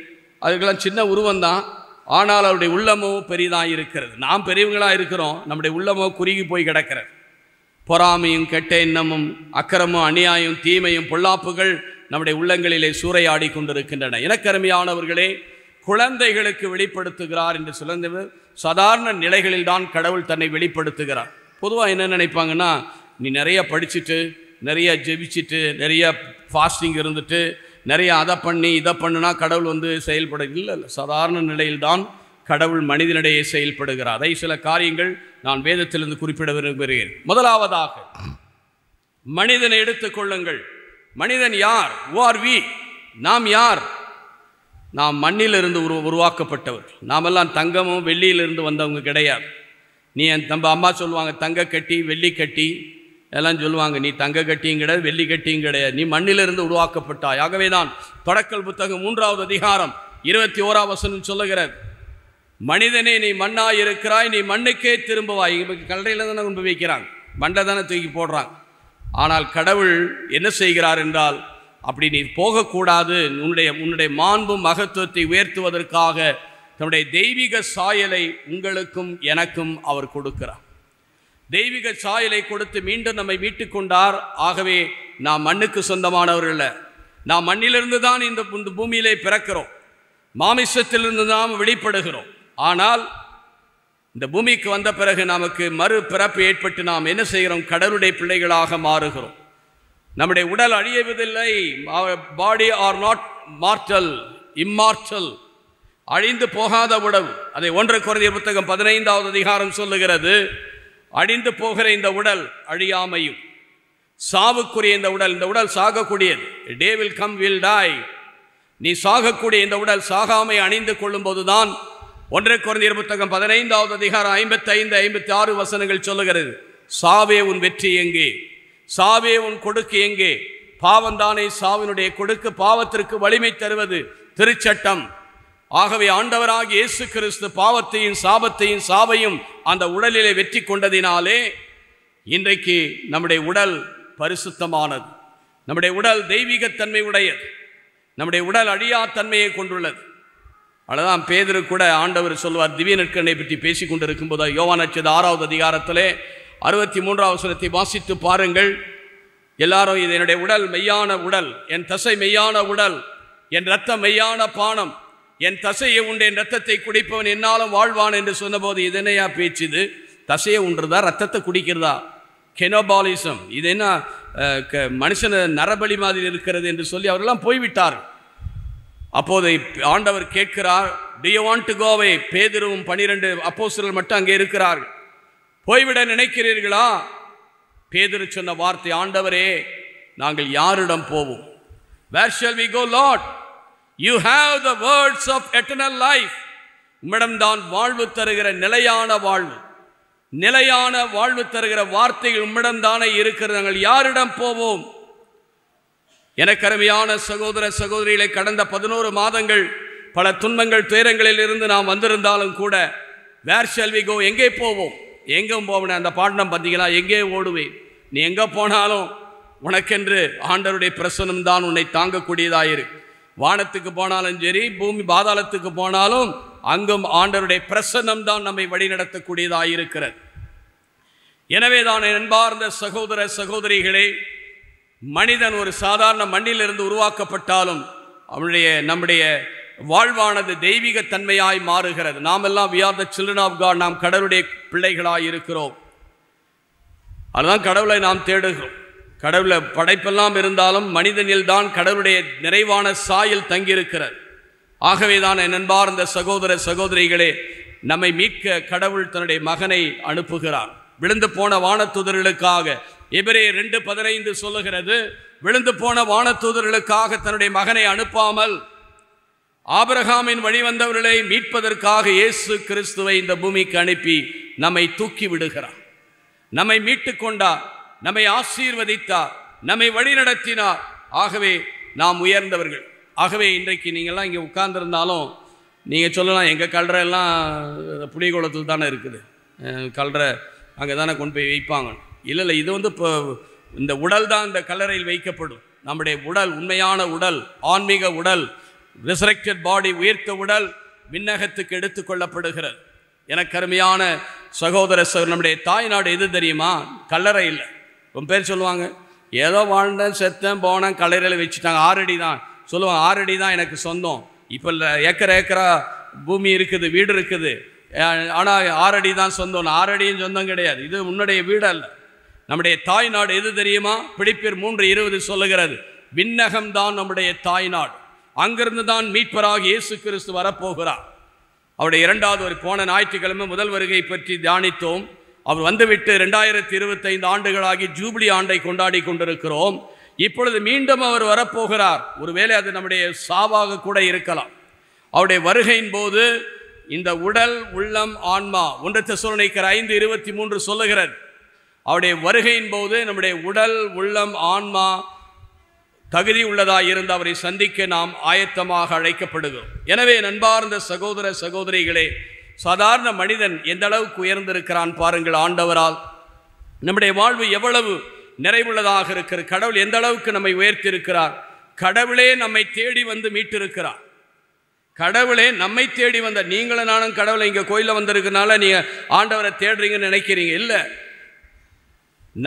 அதுக்கெல்லாம் சின்ன உருவம்தான். ஆனால் அவருடைய உள்ளமோ பெரிதாக இருக்கிறது. நாம் பெரியவங்களாக இருக்கிறோம், நம்முடைய உள்ளமோ குறுகி போய் கிடக்கிறது. பொறாமையும் கெட்ட எண்ணமும் அக்கிரமும் அநியாயம் தீமையும் பொல்லாப்புகள் நம்முடைய உள்ளங்களிலே சூறையாடி கொண்டிருக்கின்றன. எனக்கு அருமையானவர்களே, குழந்தைகளுக்கு வெளிப்படுத்துகிறார் என்று சொல்ல சாதாரண நிலைகளில் தான் கடவுள் தன்னை வெளிப்படுத்துகிறார். பொதுவாக என்ன நினைப்பாங்கன்னா, நீ நிறைய படிச்சுட்டு, நிறைய ஜெபிச்சுட்டு, நிறைய ஃபாஸ்டிங் இருந்துட்டு, நிறைய அதை பண்ணி இதை பண்ணுனா கடவுள் வந்து செயல்பட இல்லை. சாதாரண நிலையில்தான் கடவுள் மனிதனிடையே செயல்படுகிறார். அதை சில காரியங்கள் நான் வேதத்திலிருந்து குறிப்பிட விரும்புகிறேன். முதலாவதாக, மனிதனை எடுத்துக்கொள்ளுங்கள். மனிதன் யார்? who are we? நாம் யார்? நாம் மண்ணிலிருந்து உருவாக்கப்பட்டவர். நாமெல்லாம் தங்கமும் வெள்ளியிலிருந்து வந்தவங்க கிடையாது. நீ நம்ம அம்மா சொல்லுவாங்க தங்க கட்டி வெள்ளி கட்டி எல்லாம் சொல்லுவாங்க. நீ தங்க கட்டியும் கிடையாது, வெள்ளி கட்டியும் கிடையாது. நீ மண்ணிலிருந்து உருவாக்கப்பட்டாய். ஆகவே தான் தொடக்கல் புத்தகம் 3வது அதிகாரம் 21ஆம் வசனம் சொல்லுகிறது, மனிதனே நீ மண்ணாய் இருக்கிறாய், நீ மண்ணுக்கே திரும்புவாய். கல்லறையில் தானே கொண்டு வைக்கிறாங்க, மண்டை தானே தூக்கி போடுறாங்க. ஆனால் கடவுள் என்ன செய்கிறார் என்றால், அப்படி நீ போகக்கூடாது, உன்னுடைய மாண்பும் மகத்துவத்தை உயர்த்துவதற்காக தன்னுடைய தெய்வீக சாயலை உங்களுக்கும் எனக்கும் அவர் கொடுக்கிறார். தெய்வீக சாயலை கொடுத்து மீண்டும் நம்மை மீட்டுக் கொண்டார். ஆகவே நாம் மண்ணுக்கு சொந்தமானவர்கள் அல்ல. நாம் மண்ணிலிருந்து தான் இந்த பூமியிலே பிறக்கிறோம், மாமிசத்திலிருந்து நாம் வெளிப்படுகிறோம். ஆனால் இந்த பூமிக்கு வந்த பிறகு நமக்கு மறு பிறப்பு ஏற்பட்டு நாம் என்ன செய்கிறோம்? கடவுளுடைய பிள்ளைகளாக மாறுகிறோம். நம்முடைய உடல் அழியவதில்லை. Body or not mortal, immortal, அழிந்து போகாத உடல். அதை 1 கொரிந்தியர் புத்தகம் 15வது அதிகாரம் சொல்லுகிறது. அழிந்து போகிற இந்த உடல் அழியாமையும், சாவுக்குரிய இந்த உடல் சாகக்கூடியது. Day will come will die. நீ சாகக்கூடிய இந்த உடல் சாகாமை அணிந்து கொள்ளும் போதுதான் 1 கொரிந்தியர் புத்தகம் 15வது அதிகாரம் 55, 56 வசனங்கள் சொல்லுகிறது, சாவே உன் வெற்றி எங்கே? சாவே உன் கொடுக்கு எங்கே? பாவந்தானே சாவினுடைய கொடுக்கு, பாவத்திற்கு வலிமை தருவது திருச்சட்டம். ஆகவே ஆண்டவராகிய இயேசு கிறிஸ்து பாவத்தையும் சாபத்தையும் சாவையும் அந்த உடலிலே வெற்றி கொண்டதினாலே இன்றைக்கு நம்முடைய உடல் பரிசுத்தமானது. நம்முடைய உடல் தெய்வீகத்தன்மை உடையது. நம்முடைய உடல் அழியா தன்மையை கொண்டுள்ளது. அதுதான் பேதுரு கூட ஆண்டவர் சொல்வார், திவ்ய நற்கருணை பற்றி பேசிக் கொண்டிருக்கும் போது யோவான் நற்செய்தி 6வது அதிகாரத்திலே 63ஆம் வசனத்தை வாசித்து பாருங்கள். எல்லாரும், இது என்னுடைய உடல் மெய்யான உடல், என் தசை மெய்யான உடல், என் இரத்தம் மெய்யான பானம், என் தசையை உண்டு என் ரத்தத்தை குடிப்பவன் என்னாலும் வாழ்வான் என்று சொன்னபோது இதனையா பேச்சுது? தசையை உண்டுறதா ரத்தத்தை குடிக்கிறதா? கெனோபாலிசம், இது என்ன மனுஷன நரபலி மாதிரி இருக்கிறது என்று சொல்லி அவரெல்லாம் போய்விட்டார்கள். அப்போது ஆண்டவர் கேட்கிறார், do you want to go away? பேதுருவும் 12 அப்போஸ்தலர்கள் மட்டும் அங்கே இருக்கிறார்கள். போய்விட நினைக்கிறீர்களா? பேதுரு சொன்ன வார்த்தை, ஆண்டவரே நாங்கள் யாரிடம் போவோம்? Where shall we go, Lord? You have the words of eternal life. உம்மிடம்தான் வாழ்வு தருகிற நிலையான வாழ்வு, நிலையான வாழ்வு தருகிற வார்த்தைகள் உம்மிடம்தானே இருக்கிறது. நாங்கள் யாரிடம் போவோம்? எனக்கு அருமையான சகோதர சகோதரிகளை, கடந்த 11 மாதங்கள் பல துன்பங்கள் துயரங்களில் இருந்து நாம் வந்திருந்தாலும் கூட வேர் ஷால் வி கோ, எங்கே போவோம்? எங்கும் போவேன். அந்த பாட்டம் பார்த்தீங்களா, எங்கே ஓடுவேன்? நீ எங்கே போனாலும் உனக்கென்று ஆண்டவருடைய பிரசனம் தான் உன்னை தாங்கக்கூடியதாயிருக்கு. வானத்துக்கு போனாலும் சரி, பூமி பாதாளத்துக்கு போனாலும் அங்கும் ஆண்டவருடைய பிரசன்னம் தான் நம்மை வழிநடத்தக்கூடியதாயிருக்கிறது. எனவே தான் அன்பார்ந்த சகோதர சகோதரிகளே, மனிதன் ஒரு சாதாரண மண்ணிலிருந்து உருவாக்கப்பட்டாலும் நம்முடைய வாழ்வானது தெய்வீக தன்மையாய் மாறுகிறது. நாம் எல்லாம் we are the children of God, நாம் கடவுளுடைய பிள்ளைகளாய் இருக்கிறோம். அதுதான் கடவுளை நாம் தேடுகிறோம். கடவுளை படைப்பெல்லாம் இருந்தாலும் மனிதனில் தான் கடவுளுடைய நிறைவான சாயல் தங்கியிருக்கிறது. ஆகவே தான் என் அன்பார்ந்த சகோதர சகோதரிகளே, நம்மை மீட்க கடவுள் தன்னுடைய மகனை அனுப்புகிறார். விழுந்து போன வானதூதர்களுக்காக எபிரேயர் 2:15 சொல்லுகிறது, விழுந்து போன வானதூதர்களுக்காக தன்னுடைய மகனை அனுப்பாமல் ஆபிரகாமின் வழிவந்தவர்களை மீட்பதற்காக இயேசு கிறிஸ்துவை இந்த பூமிக்கு அனுப்பி நம்மை தூக்கி விடுகிறார். நம்மை மீட்டு கொண்டார், நம்மை ஆசீர்வதித்தார், நம்மை வழிநடத்தினார். ஆகவே நாம் உயர்ந்தவர்கள். ஆகவே இன்றைக்கு நீங்கள்லாம் இங்கே உட்கார்ந்துருந்தாலும் நீங்கள் சொல்லலாம், எங்கள் கல்றை எல்லாம் புளியகுளத்தில் தானே இருக்குது, கல்றை அங்கே தானே கொண்டு போய் வைப்பாங்க. இல்லை, இது இப்போ இந்த உடல் தான் இந்த கல்லறையில் வைக்கப்படும். நம்முடைய உடல், உண்மையான உடல், ஆன்மீக உடல், ரிசரக்டட் பாடி, உயிர்த்த உடல் விண்ணகத்துக்கு எடுத்துக்கொள்ளப்படுகிறது. எனக்கு அருமையான சகோதர நம்முடைய தாய் நாடு எது தெரியுமா? கல்லறை இல்லை. ரொம்ப பேர் சொல்லுவாங்க, ஏதோ வாழ்ந்தேன் செத்தேன் போனேன் கல்லறையில் வச்சுட்டாங்க. 6 அடி தான் சொல்லுவாங்க, 6 அடி தான் எனக்கு சொந்தம். இப்போ ஏக்கரா பூமி இருக்குது, வீடு இருக்குது, ஆனால் 6 அடி தான் சொந்தம். 6 அடியும் சொந்தம் கிடையாது. இது உன்னுடைய வீடு அல்ல. நம்முடைய தாய் நாடு எது தெரியுமா? பிலிப்பியர் 3:20 சொல்லுகிறது, விண்ணகம் தான் நம்முடைய தாய் நாடு. அங்கிருந்து தான் மீட்பராக இயேசு கிறிஸ்து வரப்போகிறார். அவருடைய 2வது போன ஞாயிற்றுக்கிழமை முதல் வருகை பற்றி தியானித்தோம். அவர் வந்துவிட்டு 2025 ஆண்டுகளாகி ஜூபிலி ஆண்டை கொண்டாடி கொண்டிருக்கிறோம். இப்பொழுது மீண்டும் அவர் வரப்போகிறார். ஒருவேளை அது நம்முடைய சாவாக கூட இருக்கலாம். அவருடைய வருகையின் போது இந்த உடல், உள்ளம், ஆன்மா, 1 தெசலோனிக்கர் 5:23 சொல்லுகிறது, அவருடைய வருகையின் போது நம்முடைய உடல், உள்ளம், ஆன்மா தகுதி உள்ளதாக இருந்து அவரை சந்திக்க நாம் ஆயத்தமாக அழைக்கப்படுகிறோம். எனவே நண்பார்ந்த சகோதர சகோதரிகளே, சாதாரண மனிதன் எந்த அளவுக்கு உயர்ந்திருக்கிறான் பாருங்கள். ஆண்டவரால் நம்முடைய வாழ்வு எவ்வளவு நிறைவுள்ளதாக இருக்கிறது. கடவுள் எந்த அளவுக்கு நம்மை உயர்த்தியிருக்கிறார். கடவுளே நம்மை தேடி வந்து மீட்டிருக்கிறார். கடவுளே நம்மை தேடி வந்த, நீங்களும் நானும் கடவுளை இங்கே கோயிலில் வந்திருக்கனால நீங்கள் ஆண்டவரை தேடுறீங்கன்னு நினைக்கிறீங்க. இல்லை,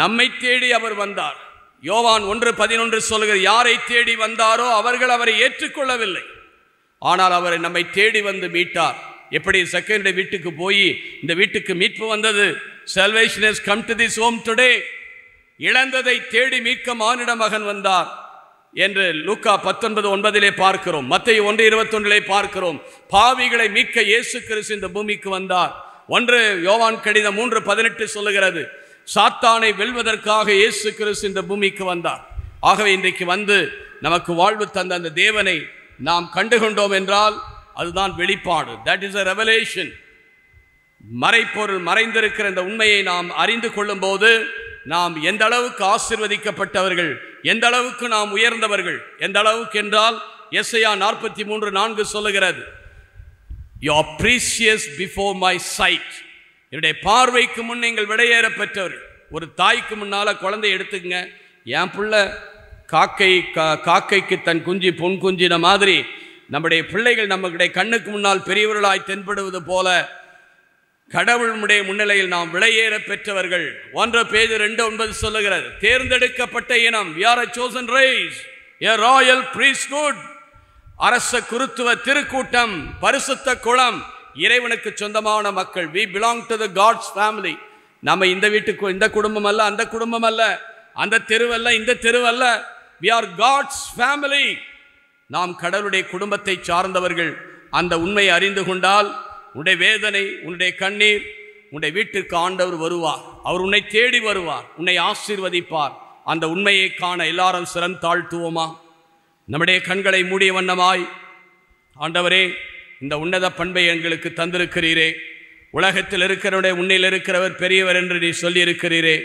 நம்மை தேடி அவர் வந்தார். யோவான் 1:11 சொல்லுகிற, யாரை தேடி வந்தாரோ அவர்கள் அவரை ஏற்றுக்கொள்ளவில்லை, ஆனால் அவரை நம்மை தேடி வந்து மீட்டார். எப்படி செகண்ட் வீட்டுக்கு போய் இந்த வீட்டுக்கு மீட்பு வந்தது, salvation has come to this home today, இழந்ததை தேடி மீட்க மானிட மகன் வந்தார் என்று லூக்கா 19:9 பார்க்கிறோம். மத்தேயு 1:21 பார்க்கிறோம். பாவிகளை மீட்க இயேசு கிறிஸ்து இந்த பூமிக்கு வந்தார். 1 யோவான் கடிதம் 3:18 சொல்லுகிறது, சாத்தானை வெல்வதற்காக இயேசு கிறிஸ்து இந்த பூமிக்கு வந்தார். ஆகவே இன்றைக்கு வந்து நமக்கு வாழ்வு தந்த அந்த தேவனை நாம் கண்டுகொண்டோம் என்றால் அதுதான் வெளிப்பாடு. That is a revelation. மறைப்பொருள், மறைந்திருக்கிற இந்த உண்மையை நாம் அறிந்து கொள்ளும் போது நாம் எந்த அளவுக்கு ஆசீர்வதிக்கப்பட்டவர்கள், எந்த அளவுக்கு நாம் உயர்ந்தவர்கள், எந்த அளவுக்கு என்றால் எசையா 43:4 சொல்லுகிறது, you are precious before my sight. என்னுடைய பார்வைக்கு முன் நீங்கள் விடையேற பெற்றவர்கள். ஒரு தாய்க்கு முன்னால் குழந்தை எடுத்துக்கங்க. என் பிள்ளை காக்கைக்கு தன் குஞ்சு பொன் குஞ்சின மாதிரி நம்முடைய பிள்ளைகள் நம்முடைய கண்ணுக்கு முன்னால் பெரியவர்களாய் தென்படுவது போல கடவுளுடைய முன்னிலையில் நாம் விளையேற பெற்றவர்கள். 1 பேதுரு 2:9 சொல்லுகிறது, தேர்ந்தெடுக்கப்பட்ட இனம், we are a chosen race, a royal priesthood, அரச குருத்துவ திருக்கூட்டம், பரிசுத்த குலம், இறைவனுக்கு சொந்தமான மக்கள். we belong to the God's family. நம்ம இந்த வீட்டுக்கு இந்த குடும்பம் அல்ல, அந்த குடும்பம் அல்ல, அந்த தெருவல்ல, இந்த தெருவல்ல. we are God's family. நாம் கடவுளுடைய குடும்பத்தை சார்ந்தவர்கள். அந்த உண்மையை அறிந்து கொண்டால் உன்னுடைய வேதனை, உன்னுடைய கண்ணீர், உன்னுடைய வீட்டிற்கு ஆண்டவர் வருவார். அவர் உன்னை தேடி வருவார், உன்னை ஆசீர்வதிப்பார். அந்த உண்மையை காண எல்லாரும் சிரம் தாழ்த்துவோமா? நம்முடைய கண்களை மூடிய வண்ணமாய், ஆண்டவரே, இந்த உன்னத பண்பை எங்களுக்கு தந்திருக்கிறீரே. உலகத்தில் இருக்கிறவருடைய உன்னில் இருக்கிறவர் பெரியவர் என்று நீ சொல்லியிருக்கிறீரே.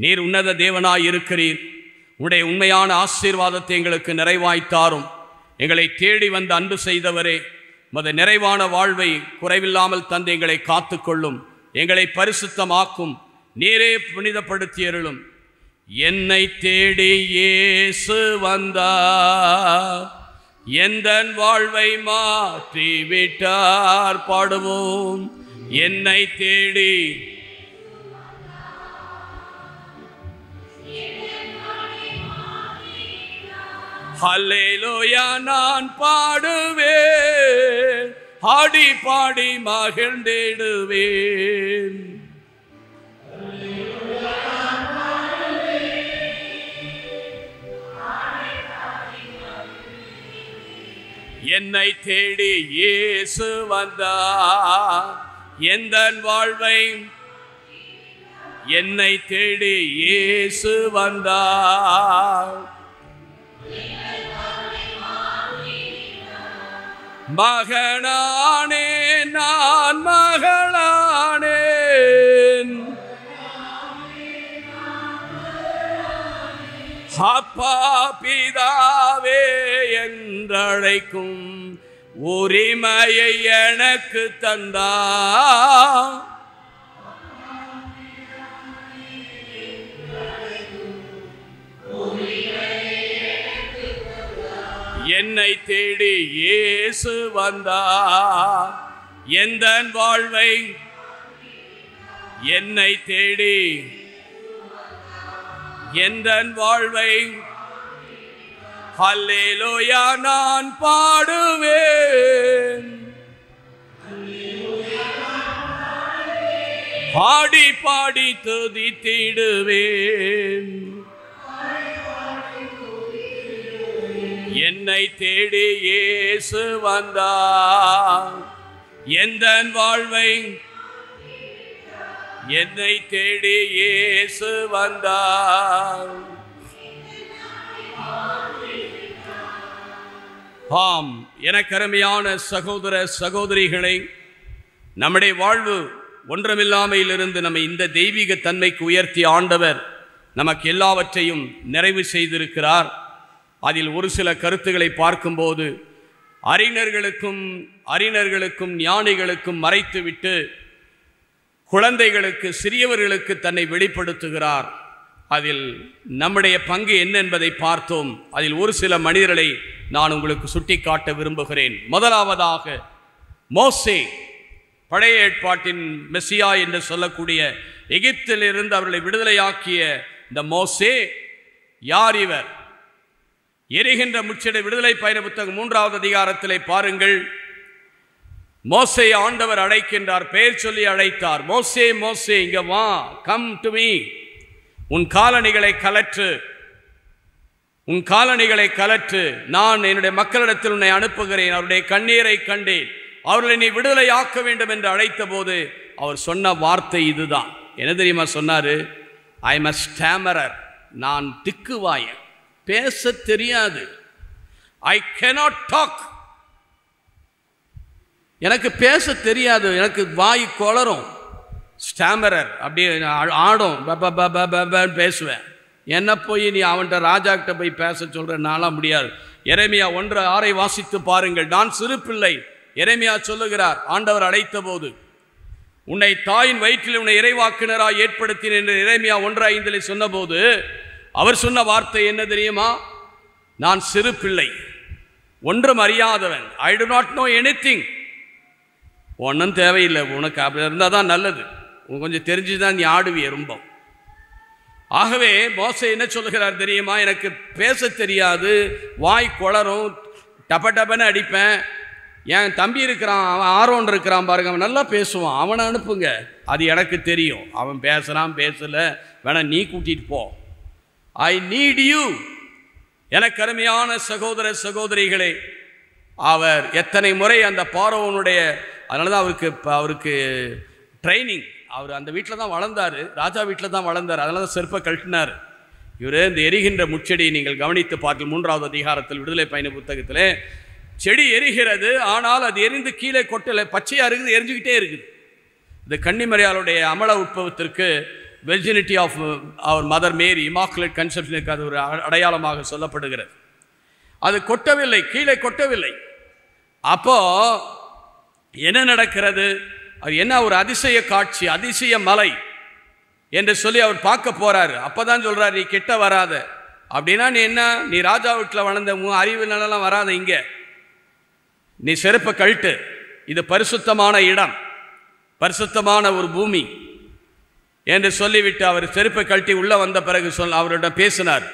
நீர் உன்னத தேவனாய் இருக்கிறீர். உன்னுடைய உண்மையான ஆசீர்வாதத்தை எங்களுக்கு நிறைவாய்த்தாரும். எங்களை தேடி வந்து அன்பு செய்தவரே, மத நிறைவான வாழ்வை குறைவில்லாமல் தந்து எங்களை காத்துக்கொள்ளும். எங்களை பரிசுத்தமாக்கும். நீரே புனிதப்படுத்தியருளும். என்னை தேடி இயேசு வந்தார், எந்தன் வாழ்வை மாற்றி விட்டார். பாடுவோம். என்னை தேடி ஹல்லேலூயா நான் பாடுவேன், ஆடி பாடி மகிழ்ந்திடுவேன். என்னை தேடி இயேசு வந்தார், எந்தன் வாழ்வை. என்னை தேடி இயேசு வந்தார், மகனானே நான் மகளானேன். அப்பா பிதாவே என்றழைக்கும் உரிமையை எனக்கு தந்தார். என்னை தேடி இயேசு வந்தார், எந்தன் வாழ்வை. என்னை தேடி எந்தன் வாழ்வை. ஹல்லேலூயா நான் பாடுவேன், பாடி பாடி துதித்திடுவேன். என்னை தேடி இயேசு வந்தார், எந்தன் வாழ்வை. என்னை தேடி இயேசு வந்தார். ஆம், எனக்கு அருமையான சகோதர சகோதரிகளை, நம்முடைய வாழ்வு ஒன்றமில்லாமையிலிருந்து நம்மை இந்த தெய்வீக தன்மைக்கு உயர்த்திய ஆண்டவர் நமக்கு எல்லாவற்றையும் நிறைவு செய்திருக்கிறார். அதில் ஒரு சில கருத்துக்களை பார்க்கும்போது, அறிஞர்களுக்கும் ஞானிகளுக்கும் மறைத்துவிட்டு குழந்தைகளுக்கு, சிறியவர்களுக்கு தன்னை வெளிப்படுத்துகிறார். அதில் நம்முடைய பங்கு என்ன என்பதை பார்த்தோம். அதில் ஒரு சில மனிதர்களை நான் உங்களுக்கு சுட்டிக்காட்ட விரும்புகிறேன். முதலாவதாக மோசே, பழைய ஏற்பாட்டின் மெசியா என்று சொல்லக்கூடிய எகிப்திலிருந்து அவர்களை விடுதலையாக்கிய இந்த மோசே யார்? இவர் எரிகின்ற முச்செடி விடுதலை பயண புத்தகம் 3வது அதிகாரத்திலே பாருங்கள். மோசே ஆண்டவர் அழைக்கின்றார், பெயர் சொல்லி அழைத்தார். மோசே மோசே இங்க வா, கம் டு மீ. உன் காலணிகளை கலற்று, உன் காலணிகளை கலற்று. நான் என்னுடைய மக்களிடத்தில் உன்னை அனுப்புகிறேன். அவருடைய கண்ணீரை கண்டேன், அவர்களை நீ விடுதலை ஆக்க வேண்டும் என்று அழைத்த போது அவர் சொன்ன வார்த்தை இதுதான். என்ன தெரியுமா சொன்னாரு? I am a stammerer. நான் திக்குவாயன், பேச தெரியாது. ஐ cannot talk. எனக்கு பேச தெரியாது, எனக்கு வாய் கொளரும். ஸ்டாமரர், அப்படியே ஆடும், பேசுவேன். என்ன போய் நீ அவன்கிட்ட ராஜாக்கிட்ட போய் பேச சொல்ற? நாளாக முடியாது. எரேமியா 1:6 வாசித்து பாருங்கள். நான் சிறு பிள்ளை, எரேமியா சொல்லுகிறார், ஆண்டவர் அழைத்த போது உன்னை தாயின் வயிற்றில் உன்னை இறைவாக்கினராய் ஏற்படுத்தினேன் என்று எரேமியா 1:5 சொன்னபோது அவர் சொன்ன வார்த்தை என்ன தெரியுமா? நான் சிறு பிள்ளை, ஒன்றும் அறியாதவன். ஐ டு நாட் நோ எனிதிங். ஒன்றும் தேவையில்லை, உனக்கு அப்படி இருந்தால் தான் நல்லது. உனக்கு கொஞ்சம் தெரிஞ்சுதான் நீ ஆடுவிய ரொம்ப. ஆகவே மோசே என்ன சொல்லுகிறார் தெரியுமா? எனக்கு பேச தெரியாது, வாய் கொளரும், டப டபன்னு அடிப்பேன், என் தம்பி இருக்கிறான், அவன் ஆரோன் இருக்கிறான் பாருங்க, அவன் நல்லா பேசுவான், அவனை அனுப்புங்க. அது எனக்கு தெரியும், அவன் பேசுகிறான் பேசலை, வேணா நீ கூட்டிகிட்டு போ. I need you. எனக்கு அருமையான சகோதர சகோதரிகளே, அவர் எத்தனை முறை அந்த பார்வோனுடைய, அதனால தான் அவருக்கு ட்ரைனிங், அவர் அந்த வீட்டில் தான் வளர்ந்தார், ராஜா வீட்டில் தான் வளர்ந்தார், அதனால தான் செருப்பை கழட்டினார். இவர் இந்த எரிகின்ற முச்செடியை நீங்கள் கவனித்து பார்த்து 3வது அதிகாரத்தில் விடுதலை பயண புத்தகத்தில் செடி எரிகிறது, ஆனால் அது எரிந்து கீழே கொட்டலை, பச்சையாக இருக்குது, எரிஞ்சுக்கிட்டே இருக்குது. இந்த கன்னிமரியாளுடைய அமல உட்பவத்திற்கு virginity of our mother Mary, immaculate கன்செப்ஷனுக்கு அது ஒரு அடையாளமாக சொல்லப்படுகிறது. அது கொட்டவில்லை, கீழே கொட்டவில்லை. அப்போ என்ன நடக்கிறது? அது என்ன ஒரு அதிசய காட்சி, அதிசய மலை என்று சொல்லி அவர் பார்க்க போறாரு. அப்பதான் சொல்றாரு, நீ கிட்ட வராத. அப்படின்னா நீ என்ன, நீ ராஜா வீட்டில் வளர்ந்த அறிவு நிலம் வராத, இங்க நீ செருப்பை கழட்டு, இது பரிசுத்தமான இடம், பரிசுத்தமான ஒரு பூமி என்று சொல்லிவிட்டு அவர் செருப்பை கழட்டி உள்ள வந்த பிறகு அவரிடம் பேசினார்.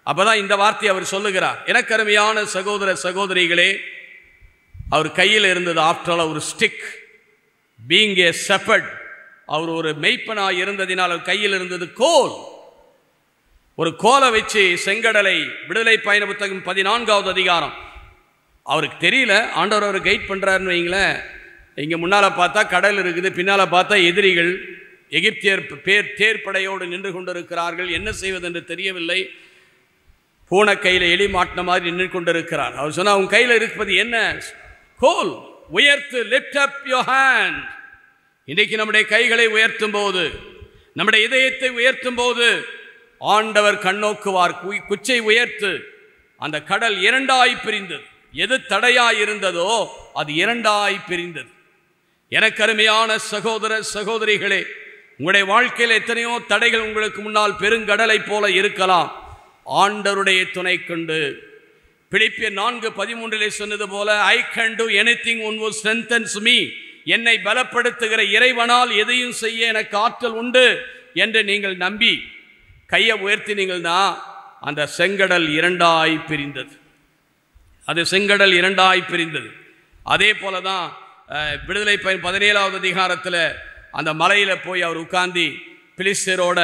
அப்பதான் இந்த வார்த்தையை அவர் சொல்லுகிறார். எனக்கு அருமையான சகோதர சகோதரிகளே, அவர் கையில் இருந்தது ஆஃப்டர் ஒரு ஸ்டிக், பீயிங் ஏ ஷெப்பர்ட், அவர் ஒரு மெய்ப்பனாய் இருந்ததினால் அவர் கையில் இருந்தது கோல். ஒரு கோலை வச்சு செங்கடலை, விடுதலை பயண புத்தகம் 14வது அதிகாரம், அவருக்கு தெரியல, ஆண்டவர் அவர் கைட் பண்ணுறாருன்னு வைங்களேன். இங்கே முன்னால் பார்த்தா கடல் இருக்குது, பின்னால் பார்த்தா எதிரிகள் எகிப்தியர் தேர்ப்படையோடு நின்று கொண்டிருக்கிறார்கள். என்ன செய்வது என்று தெரியவில்லை. பூனை கையில் எலி மாட்டின மாதிரி நின்று கொண்டிருக்கிறார். அவர் சொன்னால், உன் கையில் இருப்பது என்ன? கோல். உயர்த்து, லிஃப்ட் அப் யுவர் ஹேண்ட். இன்றைக்கு நம்முடைய கைகளை உயர்த்தும் போது, நம்முடைய இதயத்தை உயர்த்தும் போது ஆண்டவர் கண்ணோக்குவார். குச்சை உயர்த்து. அந்த கடல் இரண்டாய் பிரிந்தது. எது தடையாய் இருந்ததோ அது இரண்டாய் பிரிந்தது. எனக்கு அருமையான சகோதர சகோதரிகளே, உங்களுடைய வாழ்க்கையில் எத்தனையோ தடைகள் உங்களுக்கு முன்னால் பெருங்கடலை போல இருக்கலாம். ஆண்டவருடைய துணை கொண்டு பிலிப்பியர் 4:13 சொன்னது போல, I can to anything one who strengthens me, என்னை பலப்படுத்துகிற இறைவனால் எதையும் செய்ய எனக்கு ஆற்றல் உண்டு என்று நீங்கள் நம்பி கையை உயர்த்தினீங்கன்னா அந்த செங்கடல் இரண்டாய் பிரிந்தது. அது செங்கடல் இரண்டாய் பிரிந்தது. அதே போல தான் விடுதலை பயன் 17வது அதிகாரத்தில் அந்த மலையில் போய் அவர் உட்கார்ந்து பிலிஸ்தரோட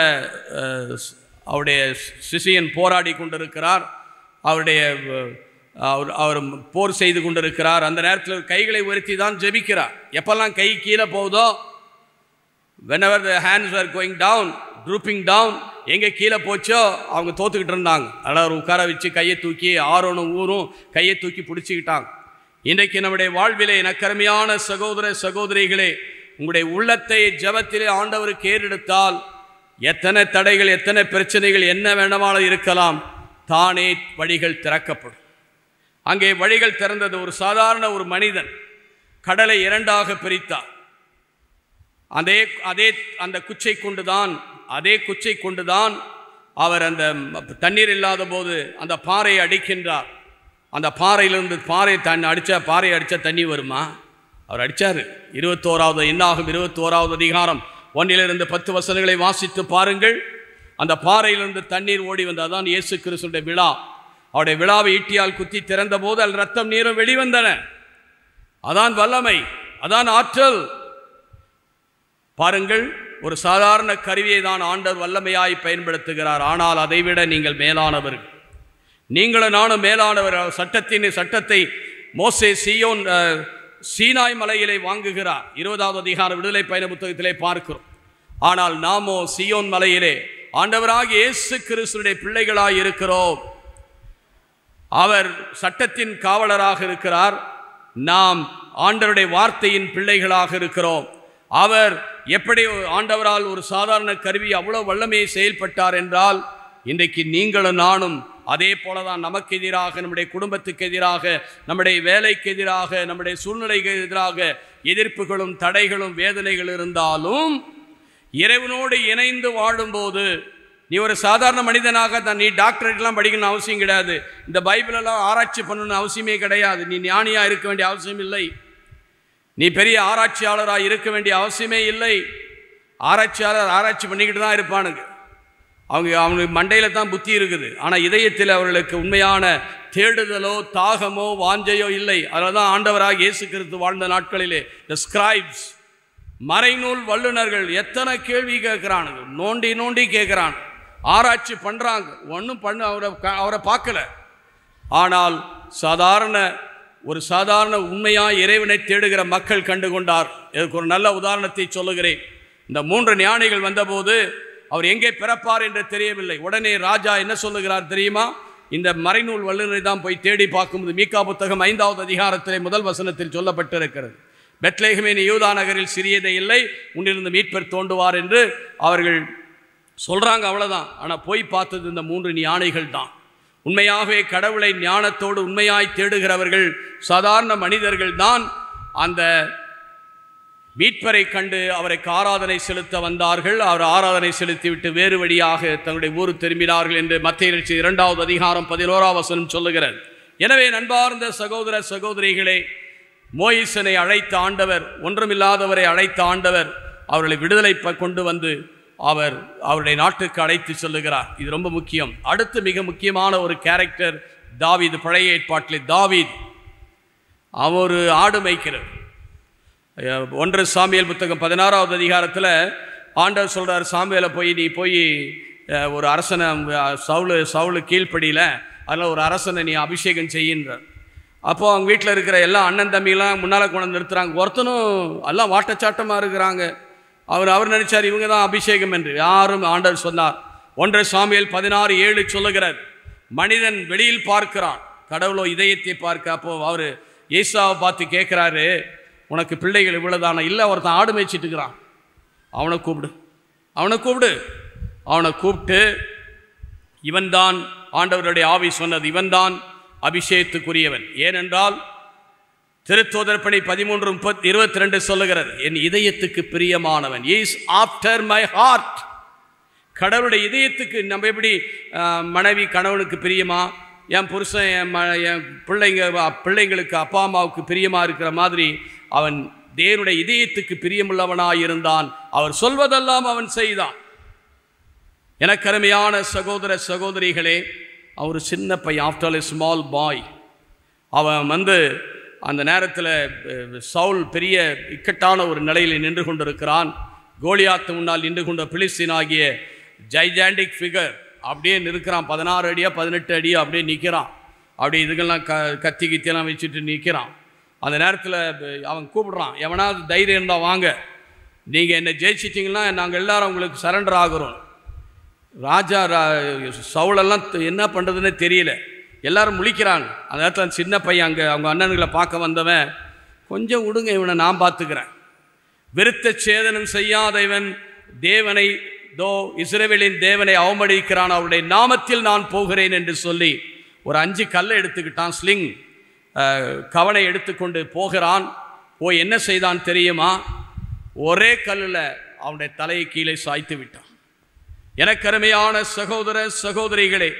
அவருடைய சிசியன் போராடி கொண்டிருக்கிறார். அவர் போர் செய்து கொண்டிருக்கிறார். அந்த நேரத்தில் கைகளை உயர்த்தி தான் ஜெபிக்கிறார். எப்பெல்லாம் கை கீழே போகுதோ, whenever the hands were going down, drooping down, எங்கே கீழே போச்சோ அவங்க தோத்துக்கிட்டு இருந்தாங்க. அதனால் அவர் உட்கார வச்சு கையை தூக்கி, ஆரோனும் ஊரும் கையை தூக்கி பிடிச்சிக்கிட்டாங்க. இன்றைக்கு நம்முடைய வாழ்விலே எனக்கு அருமையான சகோதர சகோதரிகளே, உங்களுடைய உள்ளத்தை ஜெபத்திலே ஆண்டவருக்கு ஏறெடுத்தால் எத்தனை தடைகள், எத்தனை பிரச்சனைகள் என்ன வேண்டுமானாலும் இருக்கலாம், தானே வழிகள் திறக்கப்படும். அங்கே வழிகள் திறந்தது. ஒரு சாதாரண ஒரு மனிதன் கடலை இரண்டாக பிரித்தார். அந்த குச்சை கொண்டுதான் அவர் அந்த தண்ணீர் இல்லாத போது அந்த பாறையை அடிக்கின்றார். அந்த பாறையிலிருந்து பாறையை அடித்தா தண்ணி வருமா? அவர் அடித்தார். 21வது அதிகாரம் 1 to 10 வசனங்களை வாசித்து பாருங்கள். அந்த பாறையிலிருந்து தண்ணீர் ஓடி வந்தது. அதான் இயேசு கிறிஸ்துடைய விழா. அவருடைய விழாவை ஈட்டியால் குத்தி திறந்த போது அதில் ரத்தம் நீரும் வெளிவந்தன. அதான் வல்லமை, அதான் ஆற்றல். பாருங்கள், ஒரு சாதாரண கருவியை தான் ஆண்டவர் வல்லமையாய் பயன்படுத்துகிறார். ஆனால் அதைவிட நீங்கள் மேலானவர்கள். நீங்களும் நானும் மேலானவர். சட்டத்தை மோசே சீனாய் மலையிலே வாங்குகிறார். 20வது அதிகாரம் விடுதலை பயண புத்தகத்திலே பார்க்கிறோம். ஆனால் நாமோ சீயோன் மலையிலே ஆண்டவராகிய இயேசு கிறிஸ்துவினுடைய பிள்ளைகளாய் இருக்கிறோம். அவர் சட்டத்தின் காவலராக இருக்கிறார். நாம் ஆண்டவருடைய வார்த்தையின் பிள்ளைகளாக இருக்கிறோம். அவர் எப்படி ஆண்டவரால் ஒரு சாதாரண கருவி அவ்வளவு வல்லமையை செயல்பட்டார் என்றால், இன்றைக்கு நீங்களும் நானும் அதே போலதான் நமக்கு எதிராக, நம்முடைய குடும்பத்துக்கு எதிராக, நம்முடைய வேலைக்கு எதிராக, நம்முடைய சூழ்நிலைக்கு எதிராக எதிர்ப்புகளும் தடைகளும் வேதனைகள் இருந்தாலும் இறைவனோடு இணைந்து வாழும்போது, நீ ஒரு சாதாரண மனிதனாக தான், நீ டாக்டரேட்லாம் படிக்கணும்னு அவசியம் கிடையாது, இந்த பைபிளெல்லாம் ஆராய்ச்சி பண்ணணும்னு அவசியமே கிடையாது, நீ ஞானியாக இருக்க வேண்டிய அவசியம் இல்லை, நீ பெரிய ஆராய்ச்சியாளராக இருக்க வேண்டிய அவசியமே இல்லை. ஆராய்ச்சியாளர் ஆராய்ச்சி பண்ணிக்கிட்டு தான் இருப்பானுங்க. அவங்களுக்கு மண்டையில் தான் புத்தி இருக்குது, ஆனால் இதயத்தில் அவர்களுக்கு உண்மையான தேடுதலோ தாகமோ வாஞ்சையோ இல்லை. அதில் தான் ஆண்டவராக இயேசு கிறிஸ்து வாழ்ந்த நாட்களிலே த ஸ்கிரைப்ஸ், மறைநூல் வல்லுநர்கள் எத்தனை கேள்வி கேட்குறானுங்க, நோண்டி நோண்டி கேட்குறான், ஆராய்ச்சி பண்ணுறாங்க, ஒன்றும் அவரை பார்க்கல. ஆனால் ஒரு சாதாரண உண்மையாக இறைவனை தேடுகிற மக்கள் கண்டு கொண்டார். இதுக்கு ஒரு நல்ல உதாரணத்தை சொல்லுகிறேன். இந்த 3 ஞானிகள் வந்தபோது அவர் எங்கே பிறப்பார் என்று தெரியவில்லை. உடனே ராஜா என்ன சொல்லுகிறார் தெரியுமா? இந்த மறைநூல் வல்லுநரை தான் போய் தேடி பார்க்கும்போது மீகா புத்தகம் 5வது அதிகாரத்திலே 1 வசனத்தில் சொல்லப்பட்டிருக்கிறது, பெத்லெகேமே நீ யூதா நகரில் சிறியதே இல்லை, உன்னிலிருந்து மீட்பர் தோன்றுவார் என்று அவர்கள் சொல்றாங்க. அவ்வளவுதான். ஆனால் போய் பார்த்தது இந்த 3 ஞானிகள் தான். உண்மையாகவே கடவுளை ஞானத்தோடு உண்மையாய் தேடுகிறவர்கள், சாதாரண மனிதர்கள் தான் அந்த மீட்பரை கண்டு அவருக்கு ஆராதனை செலுத்த வந்தார்கள். அவர் ஆராதனை செலுத்திவிட்டு வேறு வழியாக தங்களுடைய ஊர் திரும்பினார்கள் என்று மத்தேயு 2வது அதிகாரம் 11வது வசனம் சொல்லுகிறது. எனவே நண்பார்ந்த சகோதர சகோதரிகளே, மோயிசனை அழைத்த ஆண்டவர், ஒன்றுமில்லாதவரை அழைத்த ஆண்டவர் அவர்களை விடுதலை கொண்டு வந்து அவருடைய நாட்டுக்கு அழைத்து செல்லுகிறார். இது ரொம்ப முக்கியம். அடுத்து மிக முக்கியமான ஒரு கேரக்டர் தாவீது. பழைய ஏற்பாட்டிலே தாவீது அவர் ஆடு மேய்க்கிறார். 1 சாமுவேல் புத்தகம் 16வது அதிகாரத்தில் ஆண்டவர் சொல்கிறார், சாமுவேலை நீ போய் ஒரு அரசனை, சவுலு கீழ்ப்படியில் அதில் ஒரு அரசனை நீ அபிஷேகம் செய்கின்றார். அப்போது அவங்க வீட்டில் இருக்கிற எல்லா அண்ணன் தம்பிலாம் முன்னால் கொண்டு நிறுத்துறாங்க. ஒருத்தனும் எல்லாம் வாட்டச்சாட்டமாக இருக்கிறாங்க. அவர் நினைச்சார் இவங்க தான் அபிஷேகம் என்று. யாரும் ஆண்டவர் சொன்னார். 1 சாமுவேல் 16:7 சொல்லுகிறார், மனிதன் வெளியில் பார்க்கிறான், கடவுளோ இதயத்தை பார்க்க. அப்போது அவர் ஏசாவை பார்த்து கேட்குறாரு, உனக்கு பிள்ளைகள் இவ்வளோதான? இல்லை, ஒருத்தன் ஆடு மேய்ச்சிட்டு இருக்கிறான், அவனை கூப்பிட்டு இவன்தான் ஆண்டவருடைய ஆவி சொன்னது, இவன்தான் அபிஷேகத்துக்குரியவன். ஏனென்றால் திருத்தூதர் பணி 13:22 சொல்லுகிறது, என் இதயத்துக்கு பிரியமானவன், இஸ் ஆஃப்டர் மை ஹார்ட். கடவுளுடைய இதயத்துக்கு நம்ம எப்படி மனைவி கணவனுக்கு பிரியமா, என் புருஷன் என் பிள்ளைங்களுக்கு அப்பா அம்மாவுக்கு பிரியமாக இருக்கிற மாதிரி அவன் தேவனுடைய இதயத்துக்கு பிரியமுள்ளவனாக இருந்தான். அவர் சொல்வதெல்லாம் அவன் செய்தான். எனக்கு அருமையான சகோதர சகோதரிகளே, அவர் சின்ன பையன், ஆஃப்டர் எ ஸ்மால் பாய். அவன் அந்த நேரத்தில் சவுல் பெரிய இக்கட்டான ஒரு நிலையில் நின்று கொண்டிருக்கிறான். கோலியாத்து முன்னால் நின்று கொண்ட பிலிஸ்தீன் ஆகிய ஜைஜாண்டிக் ஃபிகர் அப்படியே நிற்கிறான். 16 அடியா 18 அடியா அப்படியே நிற்கிறான். அப்படியே இதுக்கெல்லாம் கத்தி கித்தியெல்லாம் வச்சுட்டு நிற்கிறான். அந்த நேரத்தில் அவன் கூப்பிடுறான், எவனாவது தைரியம் இருந்தால் வாங்க, நீங்கள் என்னை ஜெயிச்சிட்டிங்கன்னா நாங்கள் எல்லாரும் உங்களுக்கு சரண்டர் ஆகிறோம். ராஜா சவுலெல்லாம் என்ன பண்ணுறதுன்னே தெரியல, எல்லாரும் முழிக்கிறாங்க. அந்த நேரத்தில் சின்ன பையன் அங்கே அவங்க அண்ணன்களை பார்க்க வந்தவன், கொஞ்சம் விடுங்க, இவனை நான் பார்த்துக்கிறேன், விருத்த சேதனம் செய்யாத இவன் தேவனை இஸ்ரவேலின் தேவனை அவமதிக்கிறான், அவருடைய நாமத்தில் நான் போகிறேன் என்று சொல்லி ஒரு 5 கல்லை எடுத்துக்கிட்டான், ஸ்லிங் கவனை எடுத்துக்கொண்டு போகிறான். போய் என்ன செய்தான் தெரியுமா? ஒரே கல்லில் அவனுடைய தலையை கீழே சாய்த்து விட்டான். எனக்கு அருமையான சகோதர சகோதரிகளே,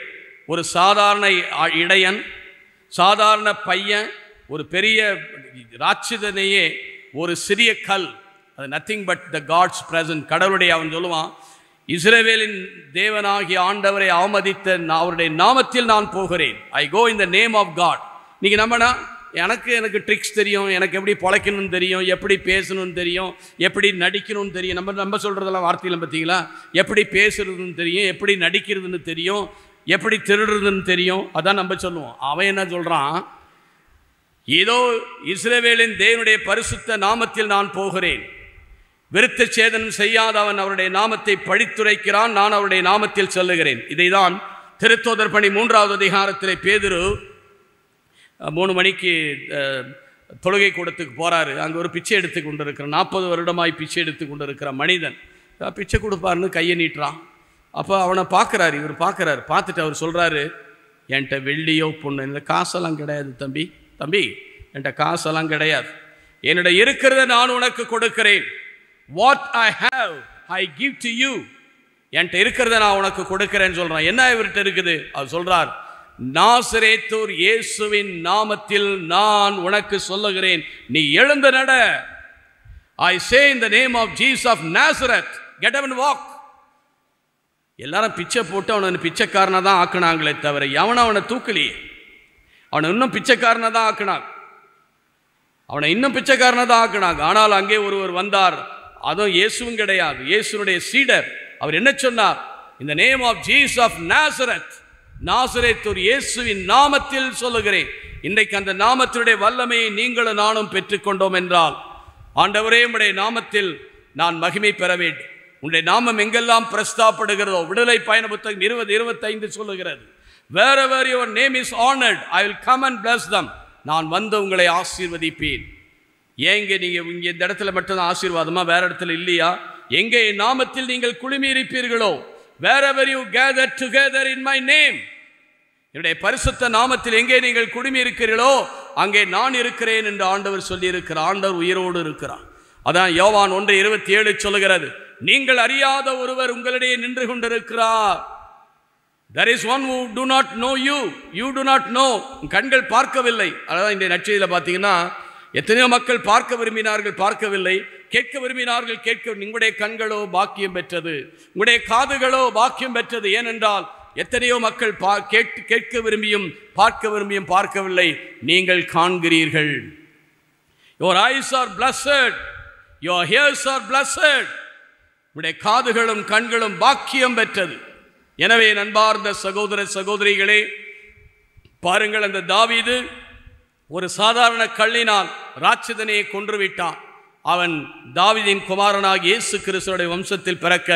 ஒரு சாதாரண இடையன், சாதாரண பையன், ஒரு பெரிய ராட்சதனையே ஒரு சிறிய கல், அது nothing but the God's present. கடவுளுடைய அவன் சொல்லுவான், இஸ்ரவேலின் தேவனாகிய ஆண்டவரை அவமதித்த அவருடைய நாமத்தில் நான் போகிறேன். ஐ கோ இன் த நேம் ஆஃப் காட். நீங்கள் நம்பனா எனக்கு ட்ரிக்ஸ் தெரியும், எனக்கு எப்படி பொழைக்கணும்னு தெரியும், எப்படி பேசணும்னு தெரியும், எப்படி நடிக்கணும்னு தெரியும். நம்ம சொல்கிறதெல்லாம் வார்த்தையில் பார்த்தீங்களா? எப்படி பேசுறதுன்னு தெரியும், எப்படி நடிக்கிறதுன்னு தெரியும், எப்படி திருடுறதுன்னு தெரியும். அதான் நம்ம சொல்லுவோம். அவன் என்ன சொல்கிறான்? ஏதோ இஸ்ரவேலின் தேவனுடைய பரிசுத்த நாமத்தில் நான் போகிறேன், விருத்த சேதனம் செய்யாத அவன் அவருடைய நாமத்தை பழித்துரைக்கிறான், நான் அவருடைய நாமத்தில் சொல்லுகிறேன். இதை தான் திருத்தூதர் பணி 3வது அதிகாரத்திலே பேதுரு 3 மணிக்கு தொழுகை கூடத்துக்கு போகிறாரு. அங்கே ஒரு பிச்சை எடுத்து கொண்டு இருக்கிற 40 வருடமாய் பிச்சை எடுத்து கொண்டு இருக்கிற மனிதன் பிச்சை கொடுப்பாருன்னு கையை நீட்டுறான். அப்போ அவனை பார்க்குறாரு, இவர் பார்க்குறாரு. பார்த்துட்டு அவர் சொல்கிறாரு, என்கிட்ட வெள்ளியோ பொண்ணு இந்த காசெல்லாம் கிடையாது தம்பி, என்கிட்ட காசெல்லாம் கிடையாது, என்னிட இருக்கிறத நான் உனக்கு கொடுக்கிறேன். What I have I give to you. என்கிட்ட இருக்கிறத நான் உனக்கு கொடுக்கிறேன்னு சொல்கிறான். என்ன இவர்கிட்ட இருக்குது? அவர் சொல்கிறார், நாசரேத்தூர் இயேசுவின் நாமத்தில் நான் உனக்கு சொல்லுகிறேன், நீ எழுந்து நட. I say in the name of Jesus of Nazareth, get up and walk. எல்லாரும் பிச்சை போட்டு அவனை பிச்சைக்காரனை தான் ஆக்கினாங்களே தவிர அவனை தூக்கலையே. அவனை இன்னும் பிச்சைக்காரனை தான் ஆக்கினாங்க. ஆனால் அங்கே ஒருவர் வந்தார். அதுவும் இயேசுவும் கிடையாது, இயேசுனுடைய சீடர். அவர் என்ன சொன்னார்? இந்த name of Jesus of Nazareth, Nazareth ஒரு இயேசுவின் நாமத்தில் சொல்லுகிறேன். இன்றைக்கு அந்த நாமத்தினுடைய வல்லமையை நீங்களும் நானும் பெற்றுக்கொண்டோம் என்றால், ஆண்டவரே உம்முடைய நாமத்தில் நான் மகிமை பெற வேண்டும். உன்னுடைய நாமம் எங்கெல்லாம் பிரஸ்தாப்படுகிறதோ, விடுதலை பயண புத்தகம் 20:25 சொல்லுகிறது, wherever your name is honored, I will come and bless them. நான் வந்து உங்களை ஆசீர்வதிப்பேன். ஏங்க நீங்க இங்க இந்த இடத்துல மட்டும்தான் ஆசீர்வாதமா, வேற இடத்துல இல்லையா? எங்கே என் நாமத்தில் நீங்கள் குழுமி இருப்பீர்களோ, wherever you gather together in my name, என்னுடைய பரிசுத்த நாமத்தில் எங்கே நீங்கள் குழுமி இருக்கிறீர்களோ அங்கே நான் இருக்கிறேன் என்று ஆண்டவர் சொல்லி இருக்கிறார். ஆண்டவர் உயிரோடு இருக்கிறார். அதான் யோவான் 1:27 சொல்லுகிறது, நீங்கள் அறியாத ஒருவர் உங்களிடையே நின்று கொண்டிருக்கிறார். There is one who do not know you, you do not know. கண்கள் பார்க்கவில்லை. அதான் இந்த நற்செய்தியில் பார்த்தீங்கன்னா எத்தனையோ மக்கள் பார்க்க விரும்பினார்கள், பார்க்கவில்லை. கேட்க விரும்பினார்கள், கேட்க. உங்களுடைய கண்களோ பாக்கியம் பெற்றது, உங்களுடைய காதுகளோ பாக்கியம் பெற்றது. ஏனென்றால் எத்தனையோ மக்கள் கேட்க விரும்பியும் பார்க்க விரும்பியும் பார்க்கவில்லை. நீங்கள் காண்கிறீர்கள். Your eyes are blessed, your ears are blessed. உங்களுடைய காதுகளும் கண்களும் பாக்கியம் பெற்றது. எனவே நண்பார்ந்த சகோதர சகோதரிகளே, பாருங்கள், அந்த தாவீது ஒரு சாதாரண கல்லினால் ராட்சதனையை கொன்றுவிட்டான். அவன் தாவீதின் குமாரனாகிய இயேசு கிறிஸ்துவின் வம்சத்தில் பிறக்க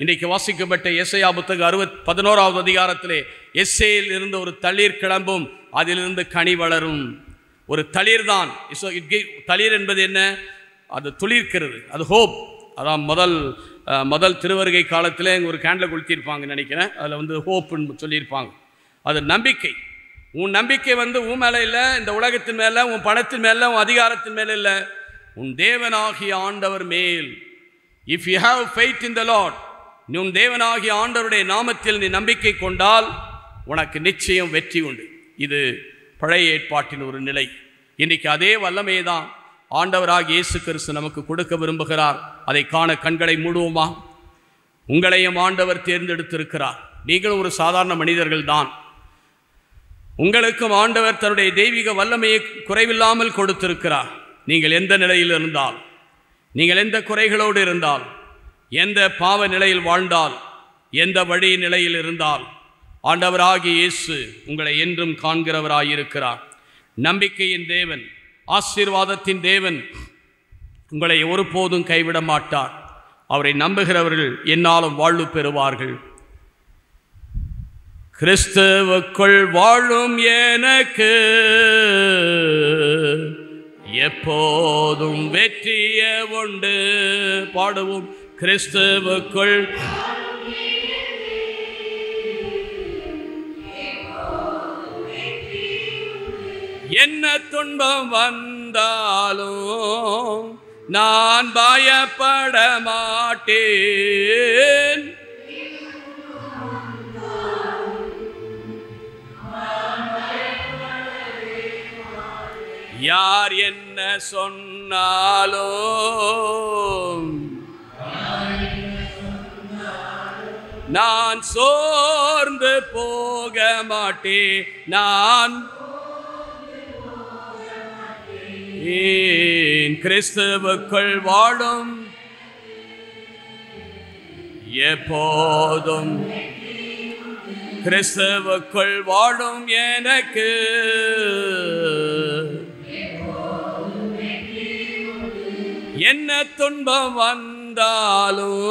இன்றைக்கு வாசிக்கப்பட்ட எசையா புத்தகம் 11வது அதிகாரத்திலே எஸ்ஸேயில் இருந்து ஒரு தளிர் கிளம்பும், அதிலிருந்து கனி வளரும். ஒரு தளிர் தான். தளிர் என்பது என்ன? அது துளிர்க்கிறது, அது ஹோப். அதான் முதல் திருவருகை காலத்தில் ஒரு கேண்டில் கொளுத்திருப்பாங்க நினைக்கிறேன். அதில் ஹோப்புன்னு சொல்லியிருப்பாங்க. அது நம்பிக்கை. உன் நம்பிக்கை உன் மேலே இல்லை, இந்த உலகத்தின் மேலே, உன் பணத்தின் மேலே, உன் அதிகாரத்தின் மேலே இல்லை, உன் தேவனாகிய ஆண்டவர் மேல். If you have faith in the Lord, நீ உன் தேவனாகிய ஆண்டவருடைய நாமத்தில் நீ நம்பிக்கை கொண்டால் உனக்கு நிச்சயம் வெற்றி உண்டு. இது பழைய ஏற்பாட்டின் ஒரு நிலை. இன்றைக்கு அதே வல்லமையை தான் ஆண்டவராகிய இயேசு கிறிஸ்து நமக்கு கொடுக்க விரும்புகிறார். அதை காண கண்களை மூடுவோமா? உங்களையும் ஆண்டவர் தேர்ந்தெடுத்திருக்கிறார். நீங்களும் ஒரு சாதாரண மனிதர்கள் தான். உங்களுக்கும் ஆண்டவர் தன்னுடைய தெய்வீக வல்லமையை குறைவில்லாமல் கொடுத்திருக்கிறார். நீங்கள் எந்த நிலையில் இருந்தால், நீங்கள் எந்த குறைகளோடு இருந்தால், எந்த பாவ நிலையில் வாழ்ந்தால், எந்த வழி நிலையில் இருந்தால், ஆண்டவராகிய இயேசு உங்களை என்றும் காண்கிறவராயிருக்கிறார். நம்பிக்கையின் தேவன், ஆசீர்வாதத்தின் தேவன் உங்களை ஒருபோதும் கைவிட மாட்டார். அவரை நம்புகிறவர்கள் என்னாலும் வாழ்வு பெறுவார்கள். கிறிஸ்துவுக்குள் வாழும் எனக்கு எப்போதும் வெற்றிய உண்டு. பாடுவோம். கிறிஸ்துவுக்குள் என்ன துன்பம் வந்தாலும் நான் பயப்பட மாட்டேன். யார் என்ன சொன்னாலும் நான் சோர்ந்து போக மாட்டேன். நான் கிறிஸ்துவுக்குள் வாழும் எப்போதும், கிறிஸ்துவுக்குள் வாழும் எனக்கு என்ன துன்பம் வந்தாலும்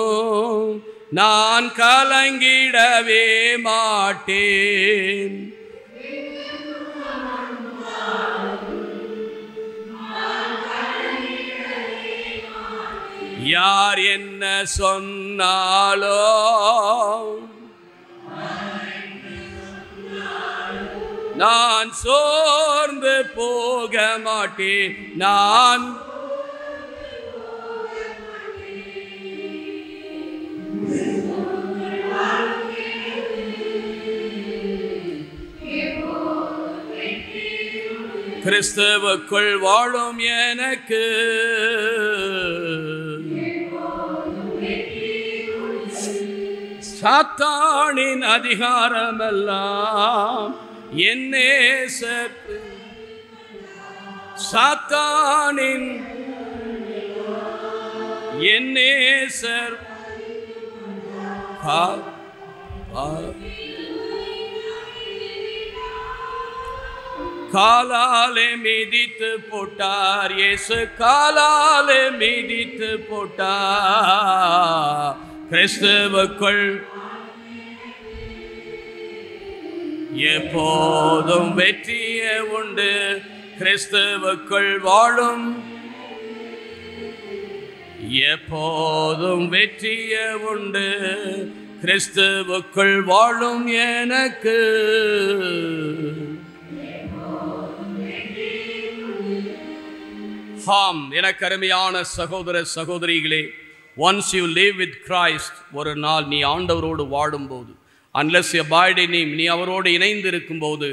நான் கலங்கிடவே மாட்டேன். யார் என்ன சொன்னாலும் நான் சோர்ந்து போக மாட்டேன். நான் கிறிஸ்துவுக்குள் வாழும் எனக்கு சாத்தானின் அதிகாரமெல்லாம் என் நேசர், சாத்தானின் என் நேசர் காலாலே மிதித்து போட்டார். இயேசு காலாலே மிதித்து போட்டார். கிறிஸ்துவுக்குள் எப்போதும் வெற்றியே உண்டு. கிறிஸ்துவுக்குள் வாழும் எப்போதும் வெற்றியே உண்டு. கிறிஸ்துவுக்குள் வாழும் எனக்கு ஆம். எனக்கு அருமையான சகோதர சகோதரிகளே, once you live with Christ, ஒரு நாள் நீ ஆண்டவரோடு வாழும்போது, unless you abide in him, நீ அவரோடு இணைந்து இருக்கும்போது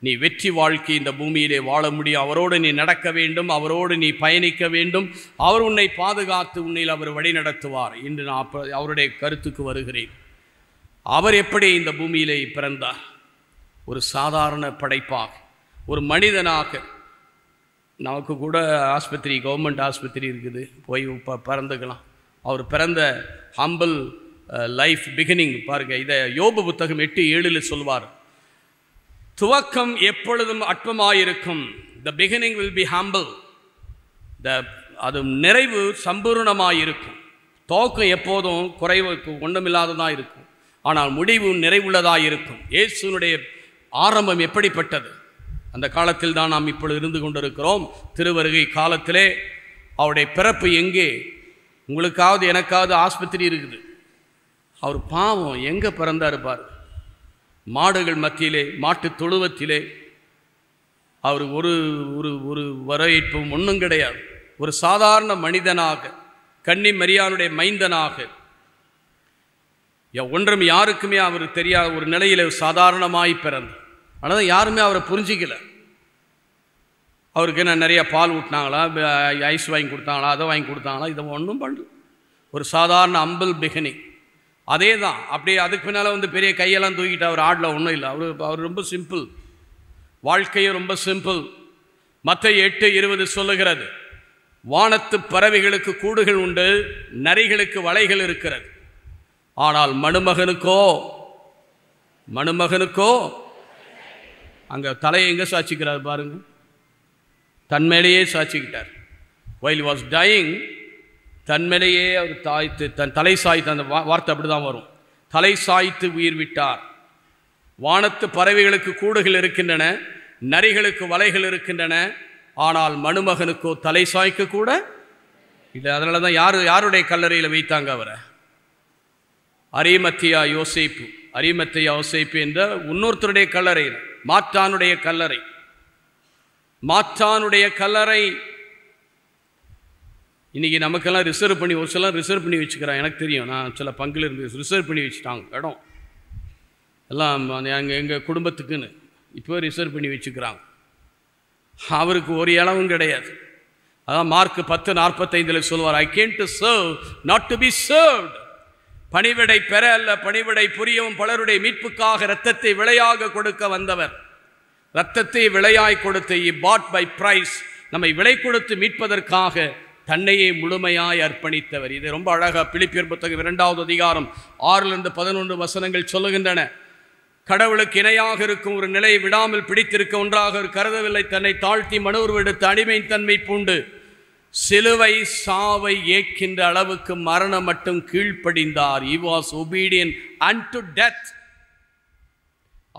நீ வெற்றி வாழ்க்கை இந்த பூமியிலே வாழ முடியும். அவரோடு நீ நடக்க வேண்டும், அவரோடு நீ பயணிக்க வேண்டும். அவர் உன்னை பாதுகாத்து உன்னில் அவர் வழி நடத்துவார். இன்று நான் அவருடைய கருத்துக்கு வருகிறேன். அவர் எப்படி இந்த பூமியிலே பிறந்தார்? ஒரு சாதாரண படைப்பாக, ஒரு மனிதனாக. நமக்கு கூட ஆஸ்பத்திரி, கவர்மெண்ட் ஆஸ்பத்திரி இருக்குது, போய் பிறந்துக்கலாம். அவர் பிறந்த ஹம்பிள் லைஃப் பிகினிங் பாருங்கள். இதை யோபு புத்தகம் 8:7 சொல்வார். துவக்கம் எப்பொழுதும் அற்பமாயிருக்கும். The beginning will be humble. அது நிறைவு சம்பூர்ணமாயிருக்கும். துவக்கம் எப்போதும் குறைவு ஒன்றுமில்லாததாக இருக்கும், ஆனால் முடிவு நிறைவுள்ளதாக இருக்கும். இயேசுனுடைய ஆரம்பம் எப்படிப்பட்டது? அந்த காலத்தில் தான் நாம் இப்பொழுது இருந்து கொண்டிருக்கிறோம். திருவருகை காலத்திலே அவருடைய பிறப்பு எங்கே? உங்களுக்காவது எனக்காவது ஆஸ்பத்திரி இருக்குது. அவர் பாவம் எங்கே பிறந்தார் பார். மாடுகள் மத்தியிலே, மாட்டு தொழுவத்திலே. அவர் ஒரு ஒரு ஒரு வரவேற்பும் ஒன்றும் கிடையாது. ஒரு சாதாரண மனிதனாக, கன்னி மரியானுடைய மைந்தனாக, ஒன்றும் யாருக்குமே அவர் தெரியாத ஒரு நிலையில் சாதாரணமாய் பிறந்தார். ஆனால் யாருமே அவரை புரிஞ்சிக்கல. அவருக்கு என்ன நிறைய பால் ஊட்டினாங்களா, ஐஸ் வாங்கி கொடுத்தாங்களா, அதை வாங்கி கொடுத்தாங்களா, இதை ஒன்றும் பண்ணல. ஒரு சாதாரண அம்பிள் பிகினிங். அதே தான். அப்படியே அதுக்கு பின்னால் பெரிய கையெல்லாம் தூக்கிட்டு அவர் ஆடல ஒன்றும் இல்லை. அவர் ரொம்ப சிம்பிள், வாழ்க்கையும் ரொம்ப சிம்பிள். மத்தேயு 8:20 சொல்லுகிறது, வானத்து பறவைகளுக்கு கூடுகள் உண்டு, நரிகளுக்கு வலைகள் இருக்கிறது, ஆனால் மணுமகனுக்கோ அங்கே தலையை எங்கே சாட்சிக்கிறார் பாருங்க. தன்மேலேயே சாட்சிக்கிட்டார். while he was dying, தன்மேலேயே அவர் தாய்த்து, தன் தலை சாய்த்து, அந்த வார்த்தை அப்படி தான் வரும், தலை சாய்த்து உயிர் விட்டார். வானத்து பறவைகளுக்கு கூடுகள் இருக்கின்றன, நரிகளுக்கு வலைகள் இருக்கின்றன, ஆனால் மணுமகனுக்கோ தலை சாய்க்க கூட இல்லை. அதனால தான் யாருடைய கல்லறையில் வைத்தாங்க அவரை? அரிமத்தியா யோசேப்பு என்ற இன்னொருத்தருடைய கல்லறையில், மாற்றானுடைய கல்லறை. இன்னைக்கு நமக்கெல்லாம் ரிசர்வ் பண்ணி, ஒரு சில ரிசர்வ் பண்ணி வச்சுக்கிறான். எனக்கு தெரியும், நான் சில பங்கில் இருந்து ரிசர்வ் பண்ணி வச்சுட்டாங்க இடம் எல்லாம். எங்கள் குடும்பத்துக்குன்னு இப்போ ரிசர்வ் பண்ணி வச்சுக்கிறாங்க. அவருக்கு ஒரு இளவும் கிடையாது. அதான் மார்க் 10:45 சொல்வார், I came to serve, not to be served. பணிவிடை பெற அல்ல, பணிவிடை புரியவும் பலருடைய மீட்புக்காக இரத்தத்தை விலையாக கொடுக்க வந்தவர். இரத்தத்தை விலையாய் கொடுத்து, he bought by price, நம்மை விலை கொடுத்து மீட்பதற்காக தன்னையே முழுமையாய் அர்ப்பணித்தவர். இது ரொம்ப அழகா பிலிப்பியர் புத்தகம் 2வது அதிகாரம் 6-11 சொல்லுகின்றன. கடவுளுக்கு இணையாக இருக்கும் ஒரு நிலையை விடாமல் பிடித்திருக்க ஒன்றாக அவர் கருதவில்லை. தன்னை தாழ்த்தி மனோர்வெடுத்து அடிமை தன்மை பூண்டு சிலுவை சாவை ஏற்கின்ற அளவுக்கு மரணம் மட்டும் கீழ்ப்படிந்தார். He was obedient unto death.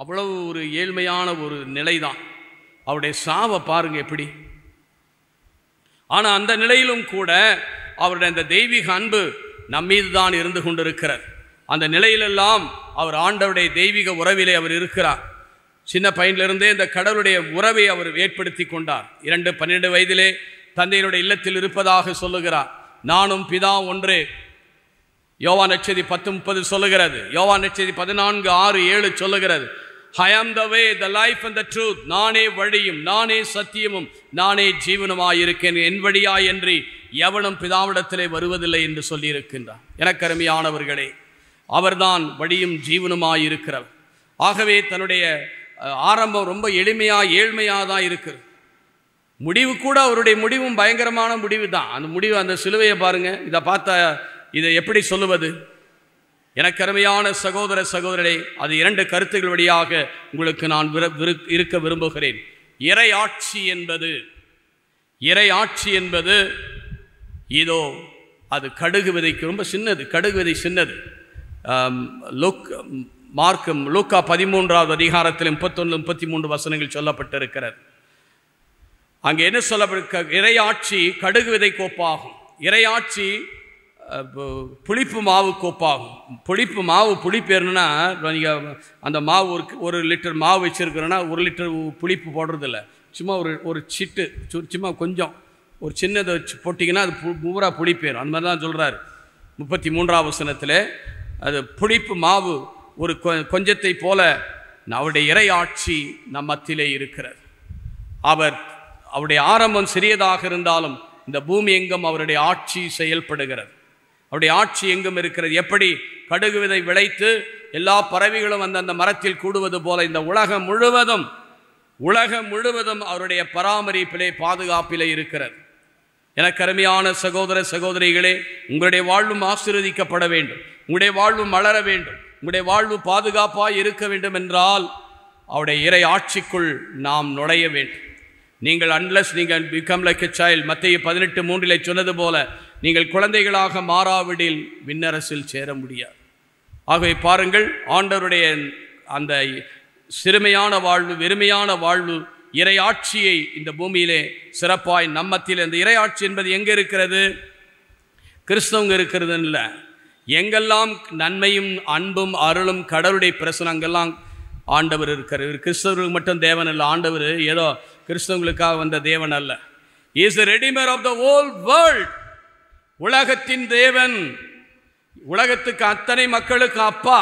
அவ்வளவு ஒரு ஏழ்மையான ஒரு நிலைதான். அவருடைய சாவை பாருங்க எப்படி. ஆனால் அந்த நிலையிலும் கூட அவருடைய அந்த தெய்வீக அன்பு நம்மீது தான் இருந்து கொண்டிருக்கிறார். அந்த நிலையிலெல்லாம் அவர் ஆண்டவருடைய தெய்வீக உறவிலே அவர் இருக்கிறார். சின்ன பையனிலிருந்தே இந்த கடவுளுடைய உறவை அவர் ஏற்படுத்தி கொண்டார். 12 வயதிலே தந்தையினுடைய இல்லத்தில் இருப்பதாக சொல்லுகிறார். நானும் பிதா ஒன்றே. யோவான் நற்செய்தி 10:30 சொல்லுகிறது. யோவான் நற்செய்தி 14:6-7 சொல்லுகிறது, I am the way, the life and the truth. நானே வழியும், நானே சத்தியமும், நானே ஜீவனுமாயிருக்கேன். என் வழியாயின்றி எவனும் பிதாவிடத்திலே வருவதில்லை என்று சொல்லியிருக்கின்றார். எனக்கு அருமையானவர்களே, அவர்தான் வழியும் ஜீவனுமாய் இருக்கிறவர். ஆகவே தன்னுடைய ஆரம்பம் ரொம்ப ஏழ்மையாக தான் இருக்குது. முடிவு கூட அவருடைய முடிவும் பயங்கரமான முடிவு தான். அந்த முடிவு, அந்த சிலுவையை பாருங்க. இதை பார்த்தா இதை எப்படி சொல்லுவது? எனக்கு அருமையான சகோதர சகோதரரை, அது 2 கருத்துக்கள் வழியாக உங்களுக்கு நான் இருக்க விரும்புகிறேன். இறை ஆட்சி என்பது இதோ அது கடுகு விதைக்கு ரொம்ப சின்னது. கடுகு விதை சின்னது. லூக்கா 13வது அதிகாரத்தில் 31, 33 வசனங்கள் சொல்லப்பட்டிருக்கிறது. அங்கே என்ன சொல்லப்பட்ட? இறையாட்சி கடுகு விதை கோப்பாகும். இறையாட்சி புளிப்பு மாவு கோப்பாகும். புளிப்பு என்னன்னா, நீங்கள் அந்த மாவு ஒரு லிட்டர் மாவு வச்சுருக்கிறோன்னா 1 லிட்டர் புளிப்பு போடுறதில்ல. சும்மா ஒரு சிட்டு சும்மா கொஞ்சம் ஒரு சின்னதை வச்சு போட்டிங்கன்னா அது பூரா புளிப்பேரும். அந்த மாதிரி தான் சொல்கிறார் 33ஆம் வசனத்தில். அது புளிப்பு மாவு ஒரு கொஞ்சத்தை போல அவருடைய இறையாட்சி நம் மத்தியிலே இருக்கிறது. அவருடைய ஆரம்பம் சிறியதாக இருந்தாலும் இந்த பூமி எங்கும் அவருடைய ஆட்சி செயல்படுகிறது. அவருடைய ஆட்சி எங்கும் இருக்கிறது. எப்படி கடுகு விதை விளைத்து எல்லா பறவைகளும் அந்த மரத்தில் கூடுவது போல இந்த உலகம் முழுவதும் அவருடைய பராமரிப்பிலே, பாதுகாப்பிலே இருக்கிறது. எனக்கு அருமையான சகோதர சகோதரிகளே, உங்களுடைய வாழ்வும் ஆசீர்வதிக்கப்பட வேண்டும், உங்களுடைய வாழ்வும் வளர வேண்டும், உங்களுடைய வாழ்வு பாதுகாப்பாக இருக்க வேண்டும் என்றால் அவருடைய இறை ஆட்சிக்குள் நாம் நுழைய வேண்டும். நீங்கள் unless நீங்கள் become like a child, மத்தேயு 18:3 சொன்னது போல நீங்கள் குழந்தைகளாக மாறாவிடில் விண்ணரசில் சேர முடியாது. ஆகவே பாருங்கள், ஆண்டவருடைய அந்த சிறுமையான வாழ்வு, வெறுமையான வாழ்வு, இறையாட்சியை இந்த பூமியிலே சிறப்பாய் நம்மத்தில். இந்த இறையாட்சி என்பது எங்கே இருக்கிறது? கிறிஸ்தவங்க இருக்கிறது இல்லை. எங்கெல்லாம் நன்மையும் அன்பும் அருளும் கடவுளுடைய பிரசனம் அங்கெல்லாம் ஆண்டவர் இருக்கிறார். இவர் கிறிஸ்தவர்களுக்கு மட்டும் தேவன் அல்ல. ஆண்டவர் ஏதோ கிறிஸ்தவங்களுக்காக வந்த தேவன் அல்ல. He is the redeemer of the whole world. உலகத்தின் தேவன், உலகத்துக்கு அத்தனை மக்களுக்கு அப்பா.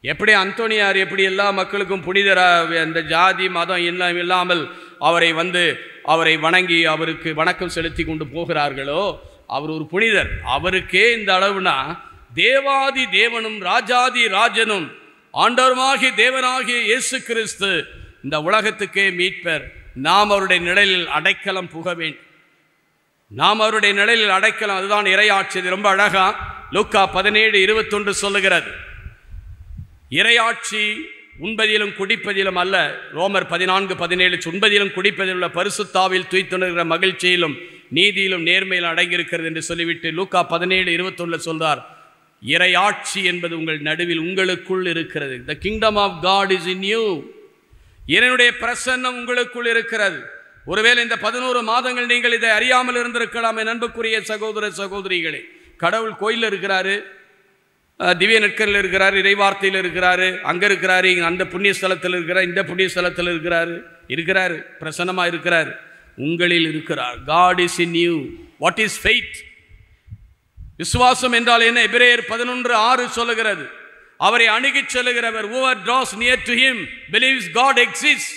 எப்படி அந்தோனியார் எப்படி எல்லா மக்களுக்கும் புனிதரா அந்த ஜாதி மதம் எல்லாம் இல்லாமல் அவரை வணங்கி அவருக்கு வணக்கம் செலுத்தி கொண்டு போகிறார்களோ, அவர் ஒரு புனிதர். அவருக்கே இந்த அளவுனா, தேவாதி தேவனும் ராஜாதி ராஜனும் ஆண்டவருமாகிய தேவனாகிய இயேசு கிறிஸ்து இந்த உலகத்துக்கே மீட்பர். நாம் அவருடைய நிழலில் அடைக்கலம் புக வேண்டும். நாம் அவருடைய நிழலில் அடைக்கலம். அதுதான் இறையாட்சி. ரொம்ப அழகா லூக்கா 17:21 சொல்லுகிறது. இறையாட்சி உண்பதிலும் குடிப்பதிலும் அல்ல. ரோமர் 14:17 உண்பதிலும் குடிப்பதிலும் உள்ள பரிசுத்தாவில் துய்த்துணர்கிற மகிழ்ச்சியிலும் நீதியிலும் நேர்மையிலும் அடங்கியிருக்கிறது என்று சொல்லிவிட்டு லூக்கா 17:21 சொல்றார், இறையாட்சி என்பது உங்கள் நடுவில் உங்களுக்குள் இருக்கிறது. The kingdom of God is in you. இறைவனுடைய பிரசன்னம் உங்களுக்குள் இருக்கிறது. ஒருவேளை இந்த 11 மாதங்கள் நீங்கள் இதை அறியாமல் இருந்திருக்கலாம். என் அன்புக்குரிய சகோதர சகோதரிகளே, கடவுள் கோயிலில் இருக்கிறாரு, திவ்ய நெற்கரில் இருக்கிறாரு, இறைவார்த்தையில் இருக்கிறாரு, அங்கே இருக்கிறாரு, அந்த புண்ணிய ஸ்தலத்தில் இருக்கிறார், இந்த புண்ணிய ஸ்தலத்தில் இருக்கிறாரு, பிரசன்னமாக இருக்கிறார், உங்களில் இருக்கிறார். God is in you. What is faith? விசுவாசம் என்றால் என்ன? எபிரேயர் 11:6 சொல்லுகிறது, அவரை அணுகிச் செல்லுகிறவர், whoever draws near to him believes God exists.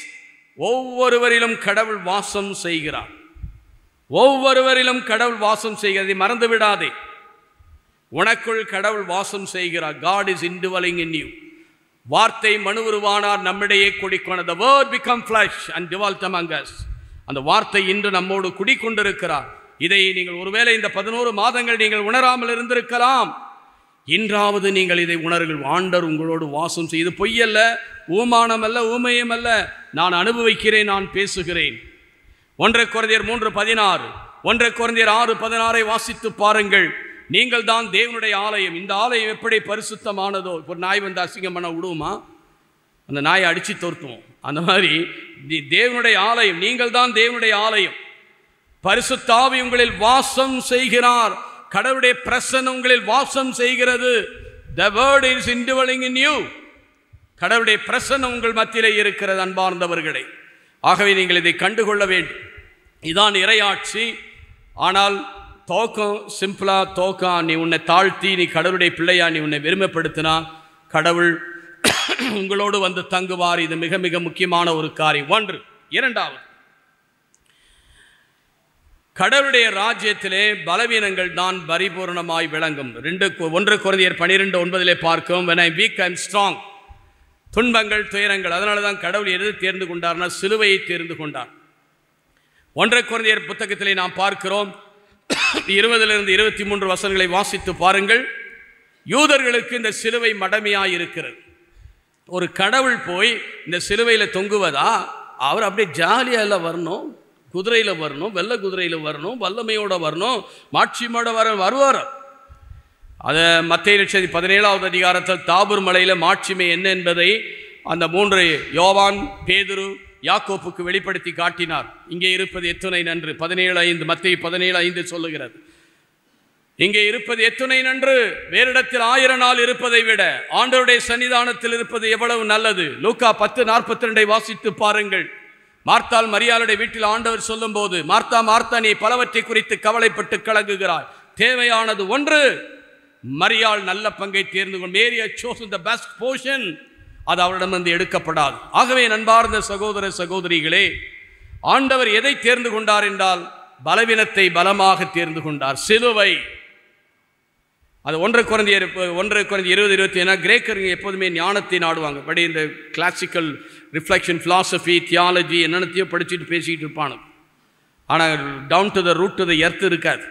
ஒவ்வொருவரிலும் கடவுள் வாசம் செய்கிறார். ஒவ்வொருவரிலும் கடவுள் வாசம் செய்கிறதை மறந்து விடாதே. உனக்குள் கடவுள் வாசம் செய்கிறார். God is indwelling in you. வார்த்தை மனுவுருவானார், நம்மிடையே குடிக்கொண்ட. The word become flesh and dwelt among us. அந்த வார்த்தை இன்று நம்மோடு குடிக்கொண்டிருக்கிறார். இதை நீங்கள் ஒருவேளை இந்த 11 மாதங்கள் நீங்கள் உணராமல் இருந்திருக்கலாம். இன்றாவது நீங்கள் இதை உணர்கள். ஆண்டவர் உங்களோடு வாசம் செய்து, பொய்யல்ல, ஊமானம் அல்ல, ஊமையம் அல்ல, நான் அனுபவிக்கிறேன், நான் பேசுகிறேன். 1 கொரிந்தியர் 3:16, 1 கொரிந்தியர் 6:16 வாசித்து பாருங்கள். நீங்கள் தான் தேவனுடைய ஆலயம். இந்த ஆலயம் எப்படி பரிசுத்தமானதோ, இப்போ நாய் வந்து அசிங்கம் பண்ண விடுவோமா? அந்த நாயை அடித்து தோர்த்துவோம். அந்த மாதிரி தேவனுடைய ஆலயம், நீங்கள் தான் தேவனுடைய ஆலயம். பரிசுத்த ஆவி உங்களில் வாசம் செய்கிறார். கடவுளுடைய பிரசன்னம் உங்களில் வாசம் செய்கிறது. The word is indwelling in you. கடவுளுடைய பிரசன்னம் உங்கள் மத்தியிலே இருக்கிறது அன்பார்ந்தவர்களே. ஆகவே நீங்கள் இதை கண்டுகொள்ள வேண்டும். இதான் இறையாட்சி. ஆனால் தோக்கம் சிம்பிளா தோக்கம். நீ உன்னை தாழ்த்தி, நீ கடவுளுடைய பிள்ளையா, நீ உன்னை வெறுமைப்படுத்தினா கடவுள் உங்களோடு வந்து தங்குவார். இது மிக மிக முக்கியமான ஒரு காரியம். 1. 2வது, கடவுளுடைய ராஜ்யத்திலே பலவீனங்கள் தான் பரிபூர்ணமாய் விளங்கும். 1 கொரிந்தியர் 12:9 பார்க்கும், when I am weak I am strong. துன்பங்கள், துயரங்கள். அதனால தான் கடவுள் எது தேர்ந்து கொண்டார்னா சிலுவையை தேர்ந்து கொண்டார். 1 கொரிந்தியர் புத்தகத்திலே நாம் பார்க்கிறோம், 20 23 வசனங்களை வாசித்து பாருங்கள். யூதர்களுக்கு இந்த சிலுவை மடமையாய் இருக்கிறது. ஒரு கடவுள் போய் இந்த சிலுவையில் தொங்குவதா? அவர் அப்படியே ஜாலியாக வரணும், குதிரையில் வரணும், வெள்ளை குதிரையில் வரணும், வல்லமையோடு வரணும், மாட்சியோட வருவார். அதை மத்தேயு 17வது அதிகாரத்தில் தாபூர் மலையில் மாட்சிமை என்ன என்பதை அந்த 3 யோவான், பேதுரு, யாக்கோப்புக்கு வெளிப்படுத்தி காட்டினார். இங்கே இருப்பது எத்துணை நன்று. 17:5 மத்தேயு 17:5 சொல்லுகிறது, இங்கே இருப்பது எத்துணை நன்று, வேறிடத்தில் 1000 நாள் இருப்பதை விட ஆண்டவருடைய சன்னிதானத்தில் இருப்பது எவ்வளவு நல்லது. லூக்கா 10:42 வாசித்து பாருங்கள். மார்த்தாள் மரியாளுடைய வீட்டில் ஆண்டவர் சொல்லும் போது, மார்த்தா மார்த்தா, நீ பலவற்றை குறித்து கவலைப்பட்டு கலங்குகிறாய், தேவையானது ஒன்று. மரியாள் நல்ல பங்கை தேர்ந்து கொண்டு, மேரி has chosen the best portion, அது அவரிடமிருந்து எடுக்கப்படாது. ஆகவே நண்பார்ந்த சகோதர சகோதரிகளே, ஆண்டவர் எதை தேர்ந்து கொண்டார் என்றால் பலவீனத்தை பலமாக தேர்ந்து கொண்டார், சிலுவை. அது 1 கொரிந்தியர் 20:21. கிரேக்கருங்க எப்போதுமே ஞானத்தை நாடுவாங்க. படி இந்த கிளாசிக்கல் ரிஃப்ளெக்ஷன், ஃபிலாசபி, தியாலஜி என்னென்னத்தையோ படிச்சுட்டு பேசிக்கிட்டு இருப்பானு. ஆனால் down to the root to the earth இருக்காது.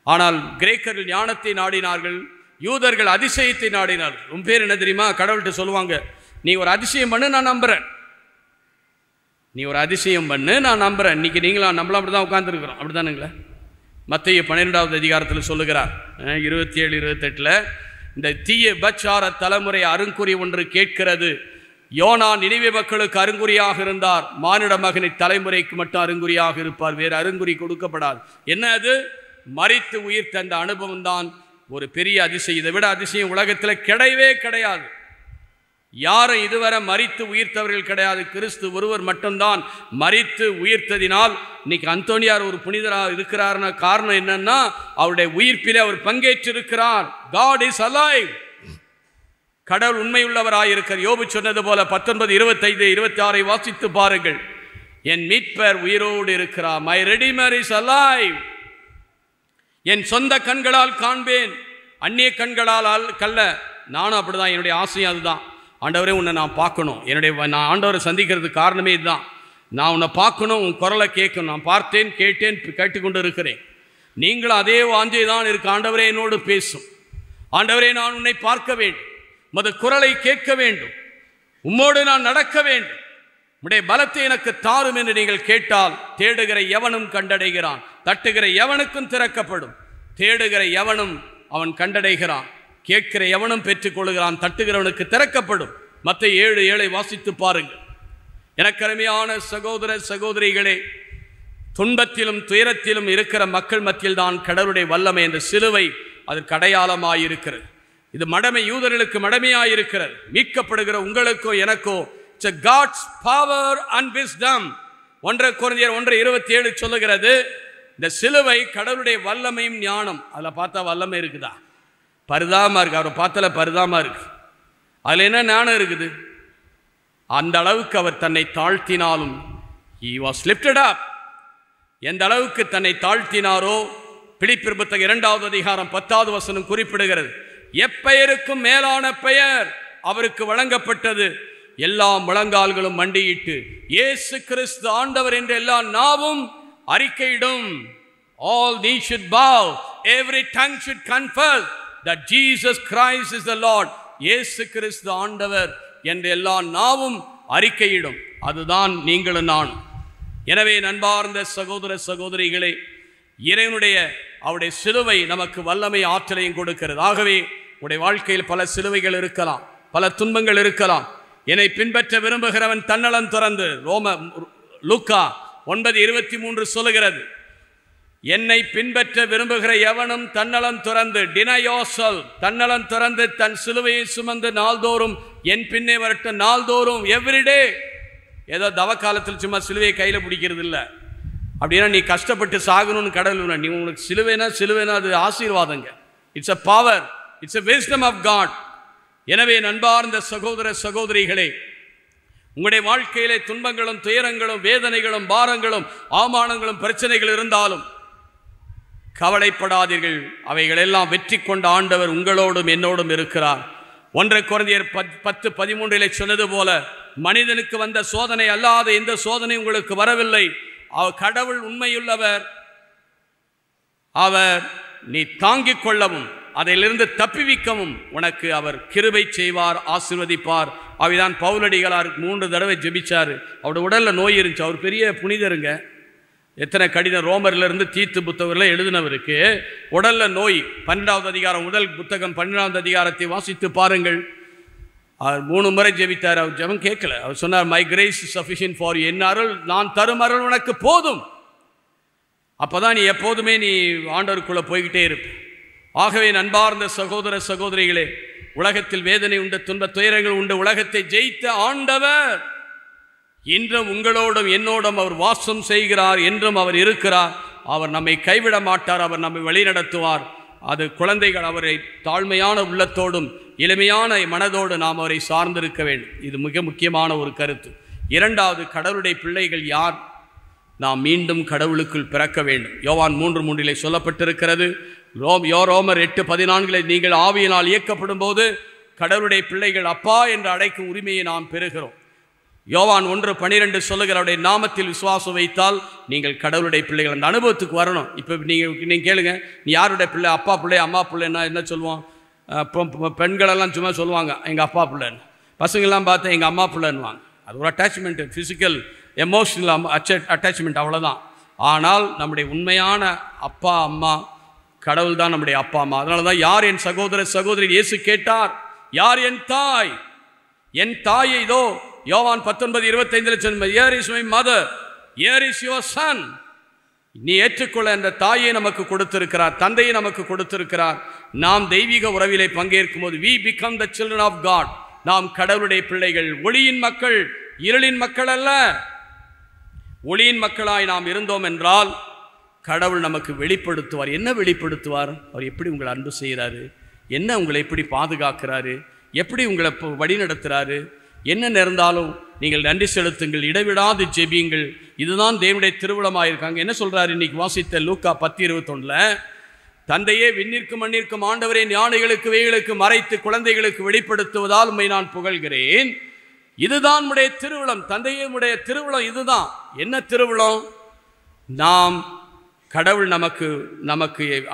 ஆனால் கிரேக்கர்கள் ஞானத்தை நாடினார்கள், யூதர்கள் அதிசயத்தை நாடினார்கள். உன் பேர் என்ன தெரியுமா? கடவுள்கிட்ட சொல்லுவாங்க, நீ ஒரு அதிசயம் பண்ணு, நான் நம்புகிறேன். நீ ஒரு அதிசயம் பண்ணு, நான் நம்புகிறேன். இன்றைக்கி நீங்களாம் நம்மளாம் அப்படி தான் உட்காந்துருக்குறோம், அப்படி தானுங்களே? மத்தேயு 12வது அதிகாரத்தில் சொல்லுகிறார், 27-28, இந்த தீய விபச்சார தலைமுறை அருங்குறி ஒன்று கேட்கிறது. யோனா நினிவே மக்களுக்கு அருங்குறியாக இருந்தார், மானிட மகனை தலைமுறைக்கு மட்டும் அருங்குறியாக இருப்பார், வேறு அருங்குறி கொடுக்கப்படாது. என்ன அது? மரித்து உயிர் தந்த அனுபவம் தான் ஒரு பெரிய அதிசயம். இதை விட அதிசயம் உலகத்தில் கிடையவே கிடையாது. யாரும் இதுவரை மரித்து உயிர்த்தவர்கள் கிடையாது. கிறிஸ்து ஒருவர் மட்டும்தான் மரித்து உயிர்த்ததினால் இன்னைக்கு அந்தோனியார் ஒரு புனிதராக இருக்கிறார்னா காரணம் என்னன்னா அவருடைய உயிர்ப்பிலே அவர் பங்கேற்றிருக்கிறார். God is alive. கடவுள் உண்மையுள்ளவராயிருக்கிறார். யோபு சொன்னது போல 19:25-26 வாசித்து பாருங்கள். என் மீட்பர் உயிரோடு இருக்கிறார். My redeemer is alive. என் சொந்த கண்களால் காண்பேன், அந்நிய கண்களால் கல்ல. நானும் அப்படிதான், என்னுடைய ஆசையும் அதுதான். ஆண்டவரே, உன்னை நான் பார்க்கணும். நான் ஆண்டவரை சந்திக்கிறதுக்கு காரணமே இதுதான். நான் உன்னை பார்க்கணும், உன் குரலை கேட்கணும். நான் பார்த்தேன், கேட்டேன், கேட்டுக்கொண்டு இருக்கிறேன். நீங்களும் அதே வாஞ்சை தான் இருக்கு. ஆண்டவரே என்னோடு பேசும். ஆண்டவரே, நான் உன்னை பார்க்க வேண்டும், உமது குரலை கேட்க வேண்டும், உம்மோடு நான் நடக்க வேண்டும், உம்முடைய பலத்தை எனக்கு தாரும் என்று நீங்கள் கேட்டால், தேடுகிற எவனும் கண்டடைகிறான், தட்டுகிற எவனுக்கும் திறக்கப்படும். தேடுகிற எவனும் அவன் கண்டடைகிறான், கேட்கிற எவனும் பெற்றுக்கொள்கிறான், தட்டுகிறவனுக்கு திறக்கப்படும். மத்தேயு 7:7 வாசித்து பாருங்கள். எனக்கு அருமையான சகோதர சகோதரிகளே, துன்பத்திலும் துயரத்திலும் இருக்கிற மக்கள் மத்தியில் தான் கடவுளுடைய வல்லமை என்ற சிலுவை அதற்கு அடையாளமாயிருக்கிறது. இது மடமை, யூதர்களுக்கு மடமையாயிருக்கிறது. மீட்கப்படுகிற உங்களுக்கோ எனக்கோ it's a God's power and wisdom. 1 கொரிந்தியர் 1:27 சொல்லுகிறது, இந்த சிலுவை கடவுளுடைய வல்லமையும் ஞானம். அதில் பார்த்தா வல்லமை இருக்குதா? பரிதாபமாக இருக்கு. அவரை பார்த்தால பரிதாபமாக இருக்கு. அதில் என்ன ஞானம் இருக்குது? அந்த அளவுக்கு அவர் தன்னை தாழ்த்தினாலும் he was lifted up. எந்த அளவுக்கு தன்னை தாழ்த்தினாரோ, பிலிப்பியர் புத்தகம் 2வது அதிகாரம் 10வது வசனம் குறிப்பிடுகிறது. எப்பெயருக்கும் மேலான பெயர் அவருக்கு வழங்கப்பட்டது. எல்லா முழங்கால்களும் மண்டியிட்டு இயேசு கிறிஸ்து ஆண்டவர் என்று எல்லா நாவும் அறிக்கையிடும். All knees should bow, every tongue should confess that Jesus Christ is the Lord. இயேசு கிறிஸ்து ஆண்டவர் என்று எல்லா நாவும் அறிக்கையிடும். அதுதான் நீங்களும் நானும். எனவே நண்பார்ந்த சகோதர சகோதரிகளே, இறைவனுடைய அவருடைய சிலுவை நமக்கு வல்லமை ஆற்றலையும் கொடுக்கிறது. ஆகவே உடைய வாழ்க்கையில் பல சிலுவைகள் இருக்கலாம், பல துன்பங்கள் இருக்கலாம். என்னை பின்பற்ற விரும்புகிறவன் தன்னலம் துறந்து, லூக்கா 9:23 சொல்லுகிறது, என்னை பின்பற்ற விரும்புகிற எவனும் தன்னலம் துறந்து, deny yourself, தன்னலம் துறந்து தன் சிலுவையை சுமந்து நாள்தோறும் என் பின்னே வரட்டும். நாள்தோறும், எவ்ரிடே. ஏதோ தவ காலத்தில் சும்மா சிலுவையை கையில் பிடிக்கிறது இல்லை. அப்படின்னா நீ கஷ்டப்பட்டு சாகணும்னு கடவுள். நீ உங்களுக்கு சிலுவைனா அது ஆசீர்வாதங்க. It's a power, it's a wisdom of God. எனவே நண்பார்ந்த சகோதர சகோதரிகளே, உங்களுடைய வாழ்க்கையிலே துன்பங்களும் துயரங்களும் வேதனைகளும் பாரங்களும் அவமானங்களும் பிரச்சனைகள் இருந்தாலும் கவலைப்படாதீர்கள், அவைகளெல்லாம் வெற்றி கொண்ட ஆண்டவர் உங்களோடும் என்னோடும் இருக்கிறார். 1 கொரிந்தியர் 10:13 சொன்னது போல, மனிதனுக்கு வந்த சோதனை அல்லாத எந்த சோதனை உங்களுக்கு வரவில்லை. கடவுள் உண்மையுள்ளவர். அவர் நீ தாங்கிக் கொள்ளவும் அதிலிருந்து தப்பிவிக்கவும் உனக்கு அவர் கிருபை செய்வார், ஆசீர்வதிப்பார். அவைதான் பவுலடிகளார் 3 தடவை ஜெபிச்சாரு. அவருடைய உடல்ல நோய் இருந்துச்சு. அவர் பெரிய புனிதருங்க. எத்தனை கடிதம் ரோமர்லேருந்து தீத்து புத்தகத்தில் எழுதினவருக்கு உடல்ல நோய். 12வது அதிகாரம் முதல் புத்தகம் 12வது அதிகாரத்தை வாசித்து பாருங்கள். அவர் 3 முறை ஜெபித்தார். அவர் ஜெபம் கேட்கல. அவர் சொன்னார், my grace is sufficient for you. என் அருள், நான் தரும் அருள் உனக்கு போதும். அப்போதான் நீ எப்போதுமே நீ ஆண்டவருக்குள்ளே போய்கிட்டே இருப்ப. ஆகவே அன்பார்ந்த சகோதர சகோதரிகளே, உலகத்தில் வேதனை உண்டு, துன்ப துயரங்கள் உண்டு. உலகத்தை ஜெயித்த ஆண்டவர் இன்றும் உங்களோடும் என்னோடும் அவர் வாசம் செய்கிறார். என்றும் அவர் இருக்கிறார். அவர் நம்மை கைவிட மாட்டார். அவர் நம்மை வழிநடத்துவார். அது குழந்தைகள் அவரை தாழ்மையான உள்ளத்தோடும் எளிமையான மனதோடு நாம் அவரை சார்ந்திருக்க வேண்டும். இது மிக முக்கியமான ஒரு கருத்து. 2வது, கடவுளுடைய பிள்ளைகள் யார்? நாம் மீண்டும் கடவுளுக்குள் பிறக்க வேண்டும். யோவான் 3:3 சொல்லப்பட்டிருக்கிறது. ரோமர் 8:14 நீங்கள் ஆவியினால் இயக்கப்படும் போது கடவுளுடைய பிள்ளைகள் அப்பா என்று அழைக்கும் உரிமையை நாம் பெறுகிறோம். யோவான் 1:12 சொல்லுகிற அவருடைய நாமத்தில் விசுவாசம் வைத்தால் நீங்கள் கடவுளுடைய பிள்ளைகள். அந்த அனுபவத்துக்கு வரணும். இப்போ நீங்கள் கேளுங்க, நீ யாருடைய பிள்ளை? அப்பா பிள்ளை, அம்மா பிள்ளைன்னா என்ன சொல்லுவோம்? பெண்களெல்லாம் சும்மா சொல்லுவாங்க எங்கள் அப்பா பிள்ளைன்னு. பசங்கள்லாம் பார்த்தா எங்கள் அம்மா பிள்ளைன்னுவாங்க. அது ஒரு அட்டாச்மெண்ட்டு, ஃபிசிக்கல் எமோஷனல் அட்டாச்மெண்ட், அவ்வளோதான். ஆனால் நம்முடைய உண்மையான அப்பா அம்மா கடவுள் தான் நம்முடைய அப்பா அம்மா. அதனால தான் யார் என் சகோதர சகோதரி? இயேசு கேட்டார், யார் என் தாய்? என் தாயை இதோ யோவான் 19:25 சொன்ன, air is my mother, air is your son. நீ ஏற்றுக்கொள்ள அந்த தாயை நமக்கு கொடுத்திருக்கிறார், தந்தையை நமக்கு கொடுத்திருக்கிறார். நாம் தெய்வீக உறவிலே பங்கேற்கும் போது we become the children of God. நாம் கடவுளுடைய பிள்ளைகள். ஒளியின் மக்கள், இருளின் மக்கள் அல்ல. ஒளியின் மக்களாய் நாம் இருந்தோம் என்றால் கடவுள் நமக்கு வெளிப்படுத்துவார். என்ன வெளிப்படுத்துவார்? அவர் எப்படி உங்களை அன்பு செய்கிறாரு, என்ன உங்களை எப்படி பாதுகாக்கிறாரு, எப்படி உங்களை வழி நடத்துகிறாரு. என்ன நேர்ந்தாலும் நீங்கள் நன்றி செலுத்துங்கள், இடைவிடாது ஜெபியுங்கள். இதுதான் தேவனுடைய திருவிழமாக இருக்காங்க. என்ன சொல்கிறாரு இன்னைக்கு வாசித்த லூக்கா 10:21, தந்தையே விண்ணிற்கும் மண்ணிற்கும் ஆண்டவரே ஞானிகளுக்கு வேய்களுக்கு மறைத்து குழந்தைகளுக்கு வெளிப்படுத்துவதால் உம்மை நான் புகழ்கிறேன். இதுதான் உடைய திருவிழம். தந்தையே உடைய திருவிழம் இதுதான். என்ன திருவிழம்? நாம் கடவுள் நமக்கு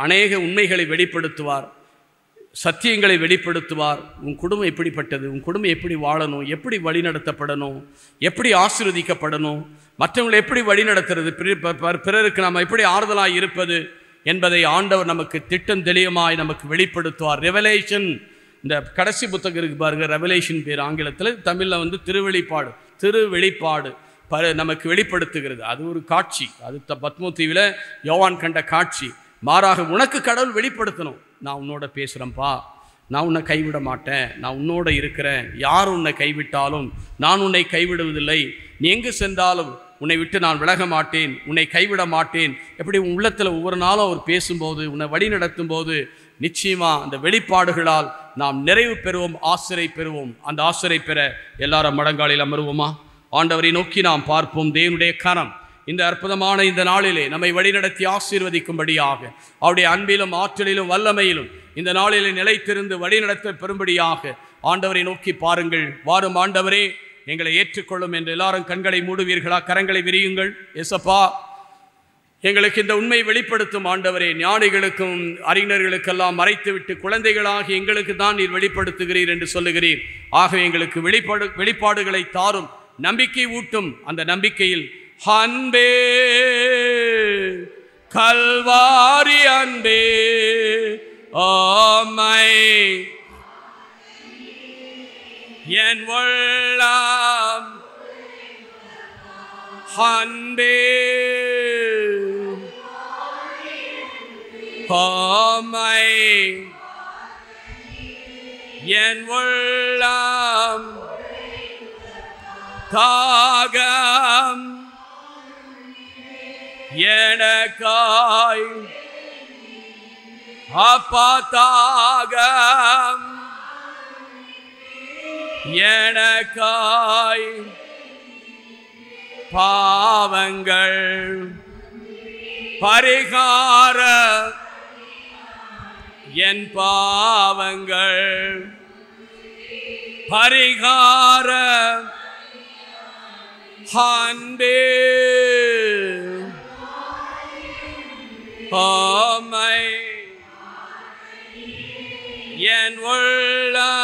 அநேக உண்மைகளை வெளிப்படுத்துவார், சத்தியங்களை வெளிப்படுத்துவார். உன் குடும்பம் எப்படிப்பட்டது, உன் குடும்பம் எப்படி வாழணும், எப்படி வழி நடத்தப்படணும், எப்படி ஆசீர்வதிக்கப்படணும், மற்றவங்களை எப்படி வழி நடத்துறது, பிறருக்கு நாம் எப்படி ஆறுதலாக இருப்பது என்பதை ஆண்டவர் நமக்கு திட்டம் தெளிவாய் நமக்கு வெளிப்படுத்துவார். ரெவலேஷன், இந்த கடைசி புத்தகம் இருக்கு பாருங்க, ரெவலேஷன் பேர் ஆங்கிலத்தில், தமிழில் திருவெளிப்பாடு நமக்கு வெளிப்படுத்துகிறது. அது ஒரு காட்சி. அது பத்மோ தீவில் யோவான் கண்ட காட்சி. மாறாக உனக்கு கடவுள் வெளிப்படுத்தணும், நான் உன்னோட பேசுகிறேன்ப்பா, நான் உன்னை கைவிட மாட்டேன், நான் உன்னோட இருக்கிறேன், யார் உன்னை கைவிட்டாலும் நான் உன்னை கைவிடுவதில்லை, நீ எங்கு சென்றாலும் உன்னை விட்டு நான் விலக மாட்டேன், உன்னை கைவிட மாட்டேன். எப்படி உன் உள்ளத்தில் ஒவ்வொரு நாளும் அவர் பேசும்போது, உன்னை வழி நடத்தும் போது நிச்சயமாக அந்த வெளிப்பாடுகளால் நாம் நிறைவு பெறுவோம், ஆசிரை பெறுவோம். அந்த ஆசிரை பெற எல்லாரும் மடங்காலில் அமருவோமா? ஆண்டவரை நோக்கி நாம் பார்ப்போம். தேவனுடைய கரம் இந்த அற்புதமான இந்த நாளிலே நம்மை வழிநடத்தி ஆசீர்வதிக்கும்படியாக, அவருடைய அன்பிலும் ஆற்றலிலும் வல்லமையிலும் இந்த நாளிலே நிலைத்திருந்து வழிநடத்த பெறும்படியாக ஆண்டவரை நோக்கி பாருங்கள். வாரும் ஆண்டவரே, எங்களை ஏற்றுக்கொள்ளும் என்று எல்லாரும் கண்களை மூடுவீர்களா? கரங்களை விரியுங்கள். எசப்பா, எங்களுக்கு இந்த உண்மை வெளிப்படுத்தும் ஆண்டவரே. ஞானிகளுக்கும் அறிஞர்களுக்கெல்லாம் மறைத்துவிட்டு குழந்தைகளாகி எங்களுக்கு தான் நீர் வெளிப்படுத்துகிறீர் என்று சொல்லுகிறீர். ஆக எங்களுக்கு வெளிப்பாடுகளை தாரும், நம்பிக்கை ஊட்டும். அந்த நம்பிக்கையில் அன்பே, கல்வாரி அன்பே, ஆமை என் உள்ளம் அன்பே, ஆமை என் உள்ளம் தாகம் எனக்காய் அப்பா, தாகம் எனக்காய் பாவங்கள் பரிகார என் பாவங்கள் பரிகார அன்பே ஆமை என் உள்ளம்